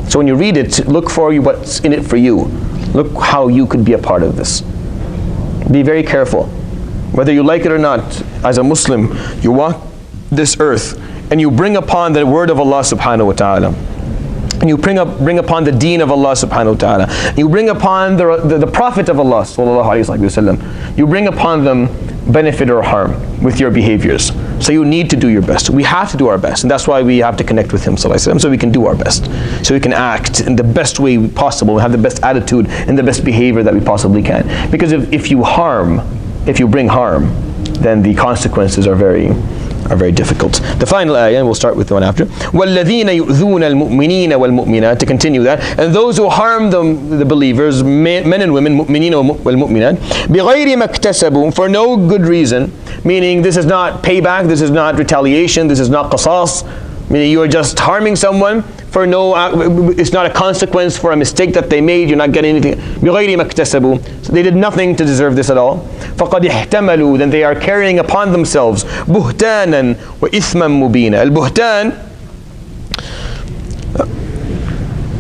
So when you read it, look for what's in it for you. Look how you could be a part of this. Be very careful. Whether you like it or not, as a Muslim, you walk this earth and you bring upon the word of Allah subhanahu wa ta'ala. And you bring upon the deen of Allah subhanahu wa ta'ala. You bring upon the Prophet of Allah sallallahu alayhi wa sallam. You bring upon them benefit or harm with your behaviors. So you need to do your best. We have to do our best. And that's why we have to connect with Him sallallahu alayhi wa sallam, so we can do our best. So we can act in the best way possible. We have the best attitude and the best behavior that we possibly can. Because if you bring harm, then the consequences are very difficult. The final ayah, and we'll start with the one after. وَالَّذِينَ يُؤْذُونَ الْمُؤْمِنِينَ وَالْمُؤْمِنَاتِ. To continue that. And those who harm the believers, men and women, مُؤْمِنِينَ وَالْمُؤْمِنَات, بِغَيْرِ مَا اكْتَسَبُوا, for no good reason, meaning this is not payback, this is not retaliation, this is not qasas, meaning you are just harming someone for it's not a consequence for a mistake that they made, you're not getting anything. بِغَيْرِ مَا اكْتَسَبُوا. So they did nothing to deserve this at all. فَقَدْ احْتَمَلُوا. Then they are carrying upon themselves بُهْتَانًا وَإِثْمًا مُبِينًا. Al-buhtan,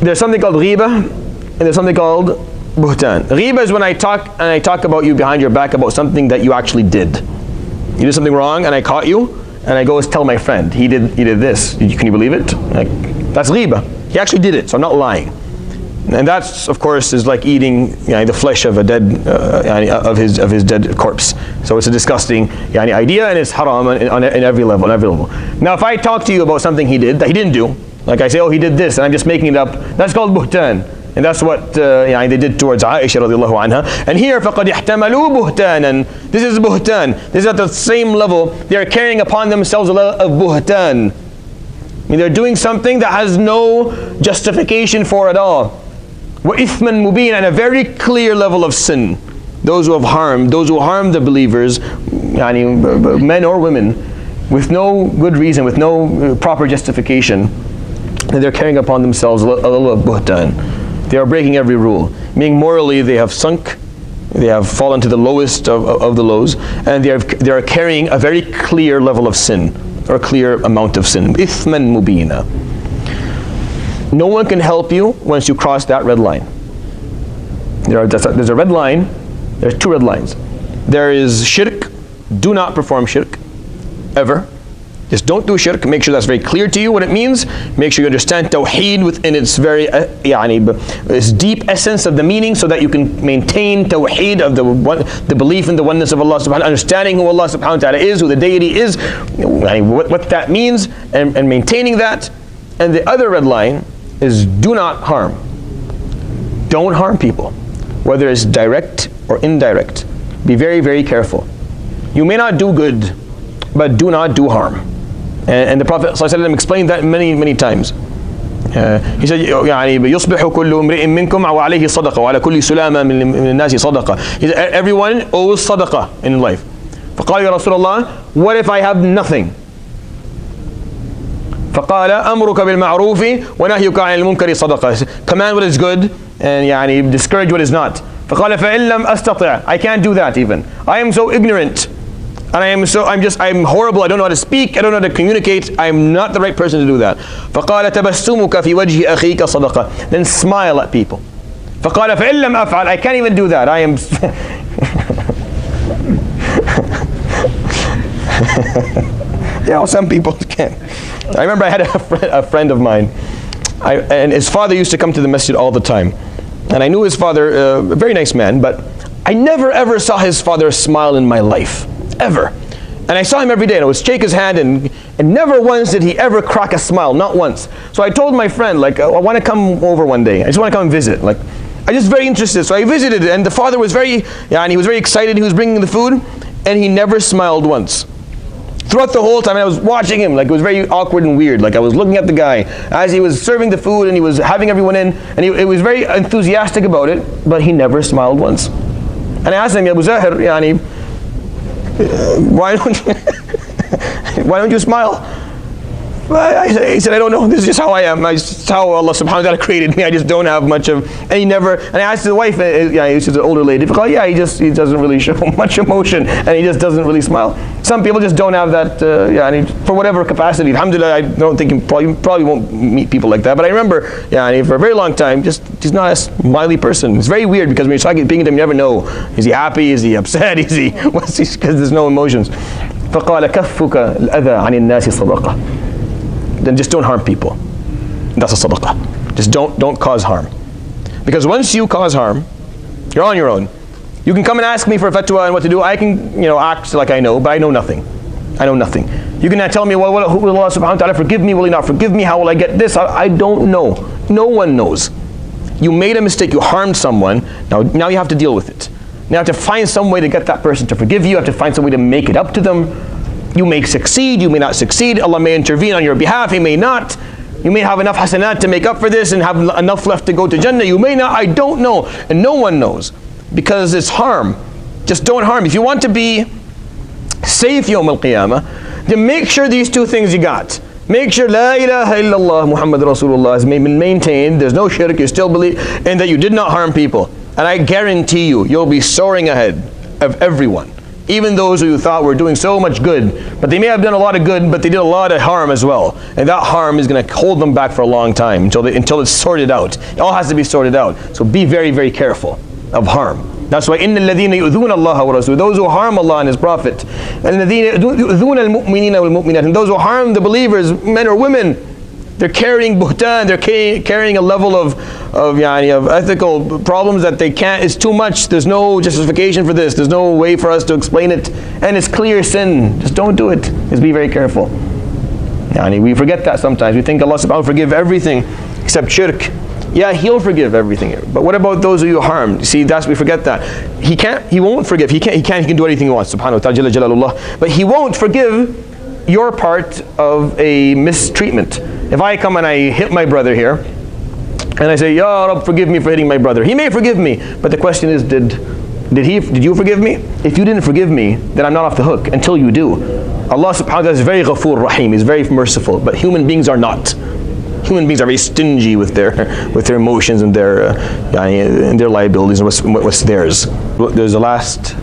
there's something called ghiba and there's something called buhtan. Ghiba is when I talk about you behind your back about something that you actually did. You did something wrong and I caught you, and I go tell my friend, he did this. Can you believe it? That's ghiba. He actually did it, so I'm not lying. And that's, of course, is like eating the flesh of a dead, of his dead corpse. So it's a disgusting idea, and it's haram on every level, Now, if I talk to you about something he did that he didn't do, like I say, oh, he did this, and I'm just making it up, that's called buhtan. And that's what they did towards Aisha radiallahu anha. And here, فَقَدْ احْتَمَلُوا بُهْتَانًا. This is buhtan. This is at the same level. They are carrying upon themselves a level of buhtan. I mean, they're doing something that has no justification for it all. وَإِثْمًا مُبِينًا, and a very clear level of sin. Those who harm the believers, men or women, with no good reason, with no proper justification, and they're carrying upon themselves a level of buhtan. They are breaking every rule. Meaning morally they have sunk, they have fallen to the lowest of the lows, and they are carrying a very clear level of sin, or a clear amount of sin. إِثْمًا مُبِينًا. No one can help you once you cross that red line. There's a red line, there's two red lines. There is shirk, do not perform shirk, ever. Just don't do shirk. Make sure that's very clear to you what it means. Make sure you understand tawheed within its very its deep essence of the meaning, so that you can maintain tawheed of the belief in the oneness of Allah subhanahu wa ta'ala, understanding who Allah subhanahu wa ta'ala is, who the deity is, what that means, and maintaining that. And the other red line is do not harm. Don't harm people, whether it's direct or indirect. Be very, very careful. You may not do good, but do not do harm. And the Prophet ﷺ explained that many, many times. He said, يصبح كل امرئ منكم وعليه صدقة وعلى كل سلامة من الناس صدقة. He said, everyone owes صدقة in life. فقال يا رسول الله, what if I have nothing? فقال أمرك بالمعروف ونهيك عن المنكر صدقة. Command what is good and discourage what is not. فقال فإن لم أستطع, I can't do that even. I am so ignorant. And I'm horrible, I don't know how to speak, I don't know how to communicate, I'm not the right person to do that. فقال تبسمك في وجه أخيك صدقة. Then smile at people. فقال فإن لم أفعل, I can't even do that. I am some people can. I remember I had a friend of mine, and his father used to come to the masjid all the time. And I knew his father, a very nice man, but I never ever saw his father smile in my life. Ever. And I saw him every day, and I would shake his hand, and never once did he ever crack a smile, not once. So I told my friend, I want to come over one day. I just want to come and visit. I'm just very interested. So I visited, and the father was he was very excited. He was bringing the food, and he never smiled once. Throughout the whole time, I was watching him, it was very awkward and weird. I was looking at the guy as he was serving the food, and he was having everyone in, and he was very enthusiastic about it, but he never smiled once. And I asked him, Abu Zahir, why don't you smile? He said, I don't know. This is just how I am. This is how Allah subhanahu wa ta'ala created me. I just don't have much of. And he never. And I asked his wife. She's an older lady. He doesn't really show much emotion, and he just doesn't really smile. Some people just don't have that. For whatever capacity. Alhamdulillah, I don't think he probably won't meet people like that. But I remember, for a very long time, he's not a smiley person. It's very weird because when you're speaking to him, you never know. Is he happy? Is he upset? Because there's no emotions. فقال كفك الأذى عن الناس صدقة. Then just don't harm people. That's a sadaqah. Just don't cause harm. Because once you cause harm, you're on your own. You can come and ask me for a fatwa and what to do. I can act like I know, but I know nothing. I know nothing. You can tell me, well, will Allah subhanahu wa ta'ala forgive me? Will He not forgive me? How will I get this? I don't know. No one knows. You made a mistake. You harmed someone. Now you have to deal with it. Now you have to find some way to get that person to forgive you. You have to find some way to make it up to them. You may succeed, you may not succeed. Allah may intervene on your behalf, He may not. You may have enough hasanat to make up for this and have enough left to go to Jannah. You may not, I don't know. And no one knows. Because it's harm. Just don't harm. If you want to be safe Yawm al-Qiyamah, then make sure these two things you got. Make sure La ilaha illallah Muhammad Rasulullah has been maintained. There's no shirk, you still believe, and that you did not harm people. And I guarantee you'll be soaring ahead of everyone. Even those who you thought were doing so much good, but they may have done a lot of good, but they did a lot of harm as well. And that harm is going to hold them back for a long time until it's sorted out. It all has to be sorted out. So be very, very careful of harm. That's why إِنَّ الَّذِينَ يُؤْذُونَ اللَّهَ وَرَسُولَهُ, those who harm Allah and His Prophet, and الَّذِينَ يُؤْذُونَ الْمُؤْمِنِينَ وَالْمُؤْمِنَاتِ, and those who harm the believers, men or women, They're carrying buhtan, they're carrying a level of ethical problems that they can't, it's too much, there's no justification for this, there's no way for us to explain it, and it's clear sin. Just don't do it. Just be very careful. We forget that sometimes. We think Allah subhanahu wa ta'ala will forgive everything except shirk. Yeah, He'll forgive everything. But what about those who you harmed? You see, we forget that. He won't forgive. He can do anything He wants, subhanahu wa ta'ala, jalla jalalullah. But He won't forgive your part of a mistreatment. If I come and I hit my brother here, and I say, Ya Rabb, forgive me for hitting my brother. He may forgive me, but the question is, did you forgive me? If you didn't forgive me, then I'm not off the hook until you do. Allah subhanahu wa ta'ala is very ghafoor rahim, He's very merciful, but human beings are not. Human beings are very stingy with their emotions and their liabilities and what's theirs. There's the last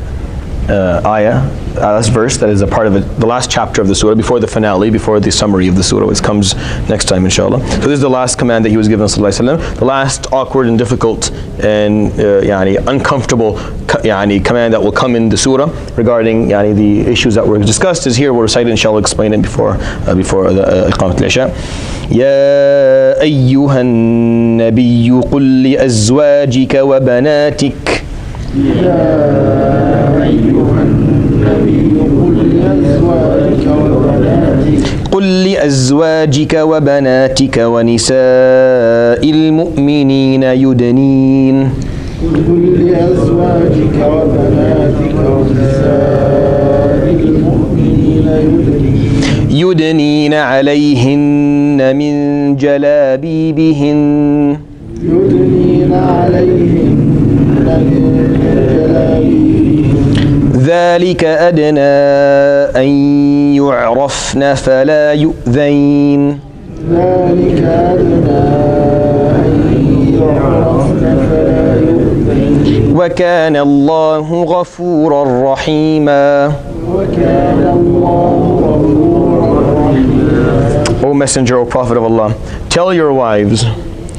ayah, last verse that is a part of it, the last chapter of the surah, before the finale, before the summary of the surah, which comes next time inshallah. So this is the last command that he was given, sallallahu alaihi wasallam, the last awkward and difficult and uncomfortable command that will come in the surah regarding the issues that were discussed is here. We'll recite it inshallah, explain it before the Iqamat al-Isha. يا أيها النبي قل لأزواجك وبناتك قل لأزواجك وبناتك ونساء المؤمنين يدنين عليهن من جلابيبهن ذلك أدنى أن يعرفن فلا يؤذين وكان الله غفورا رحيما. O Messenger, O Prophet of Allah, tell your wives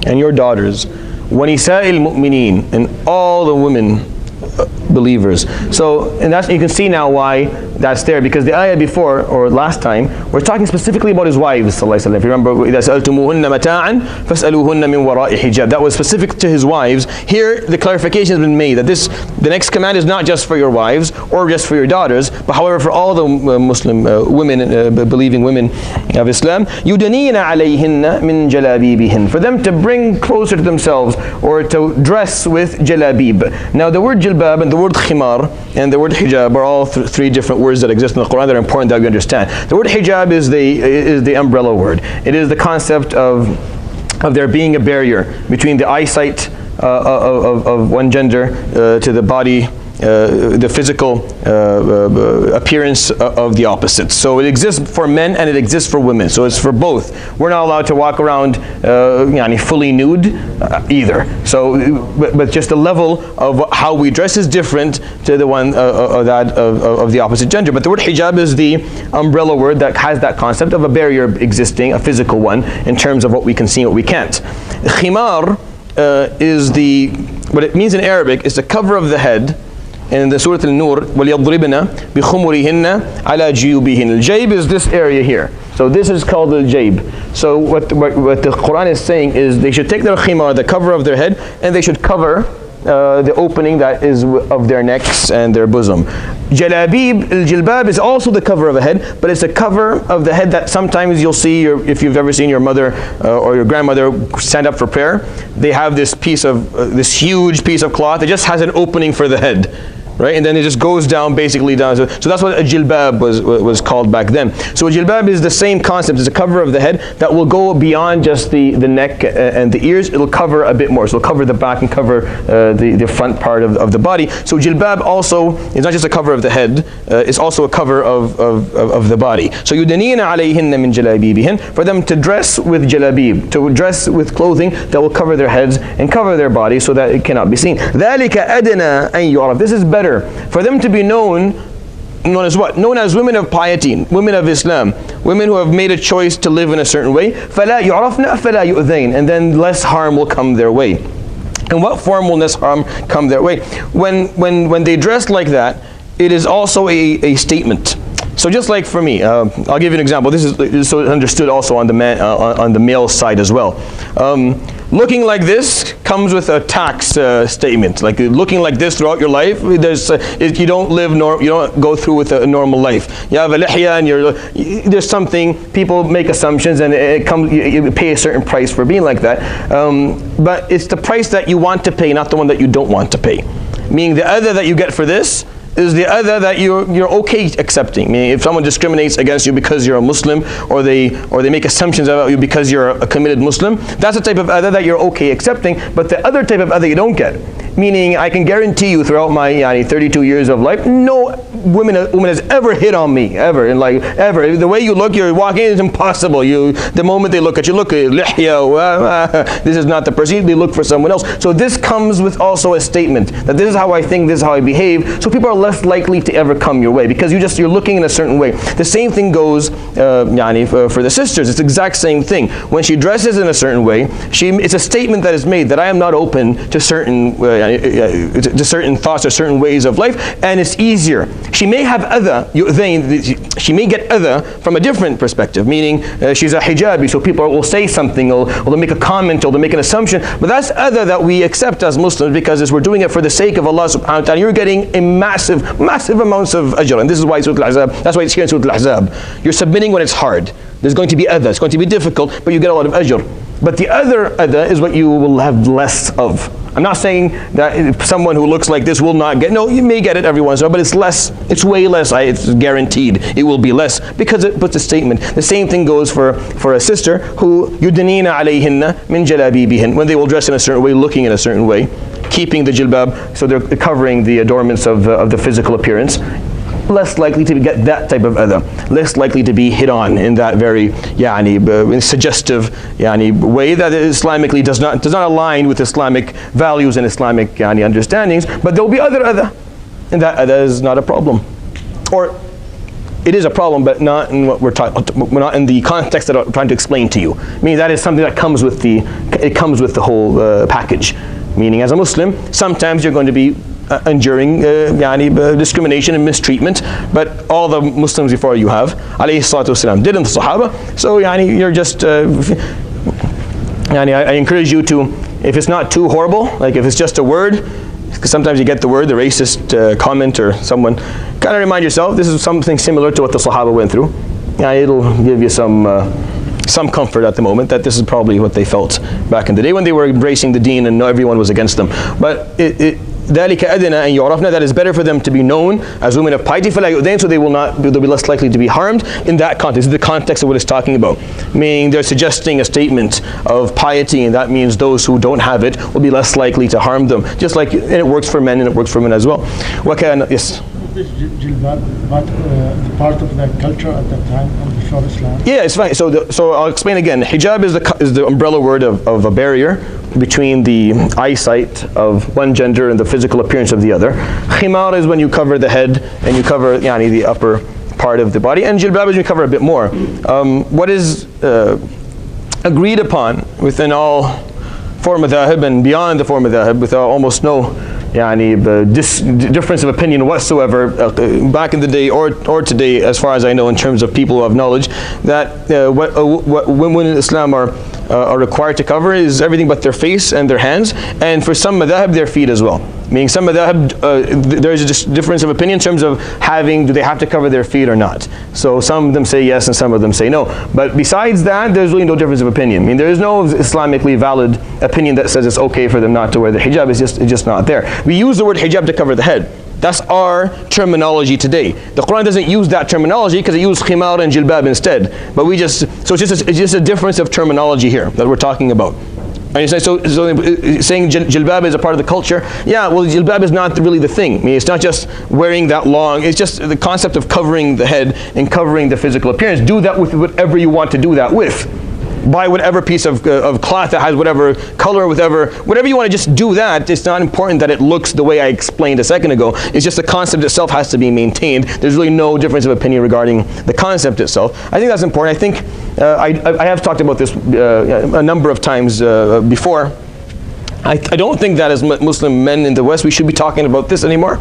and your daughters, وَنِسَاءِ الْمُؤْمِنِينَ, and all the women believers. So, and that's, you can see now why that's there, because the ayah before, or last time, we're talking specifically about his wives, sallallahu alaihi wasallam. If you remember, إِذَا سَأَلْتُمُوهُنَّ مَتَاعًا فَاسْأَلُوهُنَّ مِنْ وَرَاءِ حِجَابٍ. That was specific to his wives. Here, the clarification has been made that the next command is not just for your wives or just for your daughters, but however for all the Muslim women, believing women of Islam. يُدْنِينَ عَلَيْهِنَّ مِنْ جَلَابِيبِهِنَّ, for them to bring closer to themselves or to dress with jalabib. Now the word jilbab and the word khimar and the word hijab are all three different words that exist in the Quran that are important that we understand. The word hijab is the umbrella word. It is the concept of there being a barrier between the eyesight of one gender to the body, the physical appearance of the opposite. So it exists for men and it exists for women. So it's for both. We're not allowed to walk around fully nude either. So, but just the level of how we dress is different to the one of the opposite gender. But the word hijab is the umbrella word that has that concept of a barrier existing, a physical one, in terms of what we can see and what we can't. Khimar is what it means in Arabic is the cover of the head. In the Surat Al-Nur, وَلْيَضْرِبْنَا بِخُمُرِهِنَّ عَلَى جِيُوبِهِنَّ. Al-jayb is this area here. So this is called al-jayb. So what the Quran is saying is they should take their khimar, the cover of their head, and they should cover the opening that is of their necks and their bosom. Jalabib, al-jilbab is also the cover of a head, but it's a cover of the head that sometimes you'll see, if you've ever seen your mother or your grandmother stand up for prayer, they have this this huge piece of cloth. It just has an opening for the head. Right, and then it just goes down, basically down. So that's what a jilbab was called back then. So a jilbab is the same concept. It's a cover of the head that will go beyond just the neck and the ears. It'll cover a bit more. So it'll cover the back and cover the front part of the body. So jilbab also is not just a cover of the head. It's also a cover of the body. So يُدْنِينَ عَلَيْهِنَّ مِنْ جَلَابِيبِهِنَّ, for them to dress with jalabib, to dress with clothing that will cover their heads and cover their body so that it cannot be seen. ذَلِكَ أَدْنَى أَنْ يُعْرَفْ. This is better for them to be known as what? Known as women of piety, women of Islam, women who have made a choice to live in a certain way. فَلَا يُعْرَفْنَ فَلَا يُؤْذَيْنَ, and then less harm will come their way. In what form will less harm come their way? When they dress like that, it is also a statement. So just like for me, I'll give you an example. This is so understood also on the on the male side as well. Looking like this comes with a tax statement. Like looking like this throughout your life, you don't you don't go through with a normal life. You have a lihya and there's something, people make assumptions and it comes, you pay a certain price for being like that. But it's the price that you want to pay, not the one that you don't want to pay. Meaning the other that you get for this is the other that you're okay accepting. Meaning if someone discriminates against you because you're a Muslim, or they make assumptions about you because you're a committed Muslim, that's the type of other that you're okay accepting. But the other type of other you don't get. Meaning I can guarantee you throughout my 32 years of life, no woman has ever hit on me, ever. And like ever. The way you look, you're walking, it's impossible. The moment they look at you, look at lihya, this is not the person, they look for someone else. So this comes with also a statement that this is how I think, this is how I behave. So people are less likely to ever come your way because you're looking in a certain way. The same thing goes for the sisters. It's the exact same thing. When she dresses in a certain way, it's a statement that is made that I am not open to certain thoughts or certain ways of life, and it's easier. She may have she may get other from a different perspective, meaning she's a hijabi, so people will say something, or they'll make a comment, or they'll make an assumption, but that's other that we accept as Muslims because we're doing it for the sake of Allah subhanahu wa ta'ala. You're getting a massive amounts of ajr, and this is why Surat AlAhzab, that's why it's here in Surat AlAhzab. You're submitting when it's hard. There's going to be other, it's going to be difficult, but you get a lot of ajr. But the other is what you will have less of. I'm not saying that someone who looks like this will not get, no, you may get it every once in a while, but it's less, it's way less, it's guaranteed it will be less, because it puts a statement. The same thing goes for a sister who yudnina alayhinna min jalabibihin, when they will dress in a certain way, looking in a certain way, keeping the jilbab, so they're covering the adornments of the physical appearance. Less likely to get that type of other, less likely to be hit on in that very suggestive way that Islamically does not align with Islamic values and Islamic understandings. But there will be other, and that other is not a problem, or it is a problem, but not in what we're not in the context that I'm trying to explain to you. Meaning that is something that comes with the whole package. Meaning, as a Muslim, sometimes you're going to be enduring discrimination and mistreatment, but all the Muslims before you have, alayhi salatu wasalam, didn't the Sahaba. So you're just I encourage you to, if it's not too horrible, like if it's just a word, because sometimes you get the word, the racist comment or someone, kind of remind yourself this is something similar to what the Sahaba went through. It'll give you some comfort at the moment that this is probably what they felt back in the day when they were embracing the deen and everyone was against them. But ذَلِكَ أَدْنَا أَنْ يُعْرَفْنَا, that is better for them to be known as women of piety, فَلَا يُؤْذَيْنَ, so they'll be less likely to be harmed in that context. This is the context of what it's talking about. Meaning they're suggesting a statement of piety, and that means those who don't have it will be less likely to harm them. Just like, and it works for men and it works for women as well. Yes? This jilbab, part of the culture at that time of before Islam? Yeah, it's fine. So I'll explain again. Hijab is the umbrella word of a barrier between the eyesight of one gender and the physical appearance of the other. Khimar is when you cover the head and you cover the upper part of the body, and jilbab is when you cover a bit more. What is agreed upon within all four madhahib and beyond the four madhahib, with almost no difference of opinion whatsoever, back in the day or today, as far as I know, in terms of people who have knowledge, that what women in Islam are required to cover is everything but their face and their hands, and for some madhahib, their feet as well. Meaning some madhahib, there's a difference of opinion in terms of do they have to cover their feet or not. So some of them say yes and some of them say no. But besides that, there's really no difference of opinion. I mean, there is no Islamically valid opinion that says it's okay for them not to wear the hijab. It's just not there. We use the word hijab to cover the head. That's our terminology today. The Quran doesn't use that terminology because it uses khimar and jilbab instead. But so it's just a difference of terminology here that we're talking about. And you say, so saying jilbab is a part of the culture. Yeah, well, jilbab is not really the thing. I mean, it's not just wearing that long. It's just the concept of covering the head and covering the physical appearance. Do that with whatever you want to do that with. Buy whatever piece of cloth that has whatever color, whatever you want to just do that. It's not important that it looks the way I explained a second ago. It's just the concept itself has to be maintained. There's really no difference of opinion regarding the concept itself. I think that's important. I think I have talked about this a number of times before. I don't think that as Muslim men in the West we should be talking about this anymore.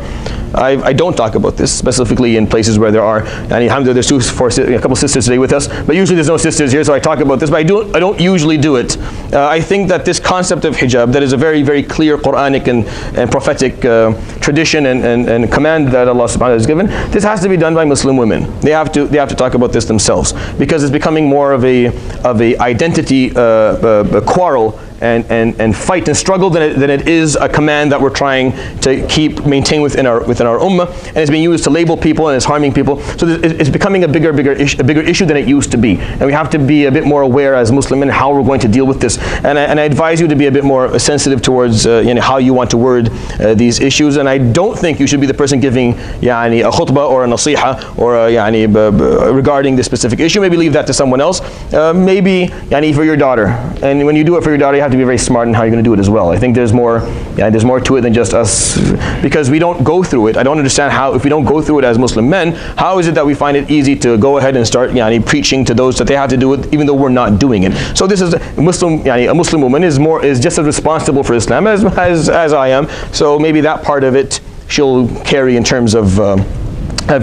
I don't talk about this, specifically in places where there are, and alhamdulillah, there's a couple sisters today with us, but usually there's no sisters here, so I talk about this, but I don't usually do it. I think that this concept of hijab, that is a very, very clear Quranic and prophetic tradition and command that Allah subhanahu wa ta'ala has given, this has to be done by Muslim women. They have to talk about this themselves, because it's becoming more of a identity quarrel and fight and struggle than it is a command that we're trying to maintain within our ummah, and it's being used to label people and it's harming people. So it's becoming a bigger issue than it used to be, and we have to be a bit more aware as Muslim men how we're going to deal with this. And I advise you to be a bit more sensitive towards how you want to word these issues. And I don't think you should be the person giving a khutbah or a nasiha or regarding this specific issue. Maybe leave that to someone else. Maybe for your daughter, and when you do it for your daughter, you have to be very smart in how you're going to do it as well. I think there's more to it than just us, because we don't go through it. I don't understand how, if we don't go through it as Muslim men, how is it that we find it easy to go ahead and start preaching to those that they have to do it, even though we're not doing it. So this is a Muslim woman is just as responsible for Islam as I am. So maybe that part of it she'll carry in terms of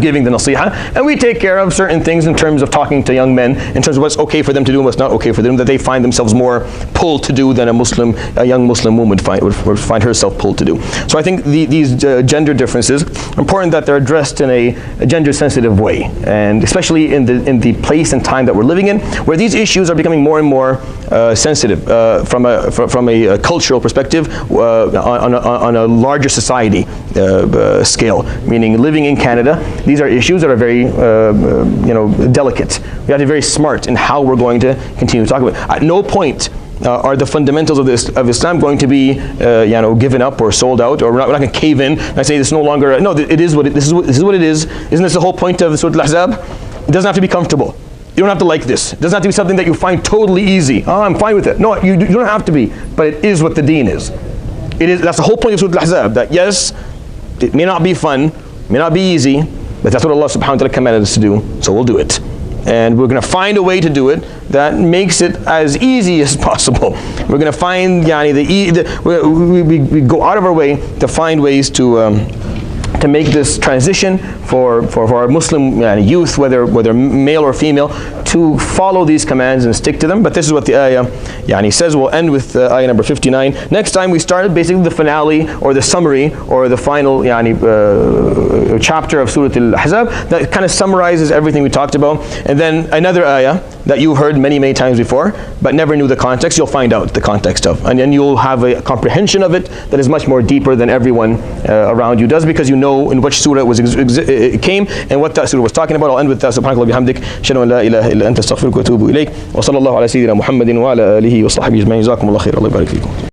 giving the nasiha, and we take care of certain things in terms of talking to young men, in terms of what's okay for them to do and what's not okay for them, that they find themselves more pulled to do than a young Muslim woman would find herself pulled to do. So I think these gender differences are important, that they're addressed in a gender-sensitive way, and especially in the place and time that we're living in, where these issues are becoming more and more sensitive from a cultural perspective, on a larger society scale. Meaning, living in Canada, these are issues that are very delicate. We have to be very smart in how we're going to continue to talk about it. At no point are the fundamentals of Islam going to be given up or sold out, or we're not going to cave in and say this no longer. No, it is this is what it is. Isn't this the whole point of Surat AlAhzab? It doesn't have to be comfortable. You don't have to like this. It doesn't have to be something that you find totally easy. Oh, I'm fine with it. No, you don't have to be, but it is what the deen is. That's the whole point of Surat AlAhzab, that yes, it may not be fun, may not be easy, but that's what Allah subhanahu wa ta'ala commanded us to do, so we'll do it. And we're going to find a way to do it that makes it as easy as possible. We're going to find, we go out of our way to find ways to make this transition for our Muslim youth, whether male or female, to follow these commands and stick to them. But this is what the ayah says. We'll end with ayah number 59. Next time we start basically the finale or the summary or the final chapter of Surat AlAhzab that kind of summarizes everything we talked about. And then another ayah that you've heard many, many times before, but never knew the context, you'll find out the context of. And then you'll have a comprehension of it that is much more deeper than everyone around you does, because you know in which surah it came and what that surah was talking about. I'll end with that. Subhanakallah bihamdik, shadu an la ilaha illa anta astaghfiruka wa atubu ilayk, wa sallallahu ala sayyidina Muhammadin wa ala alihi wa sahbihi ajma'in. Jazakumullah khair. Allah yabarik fikum.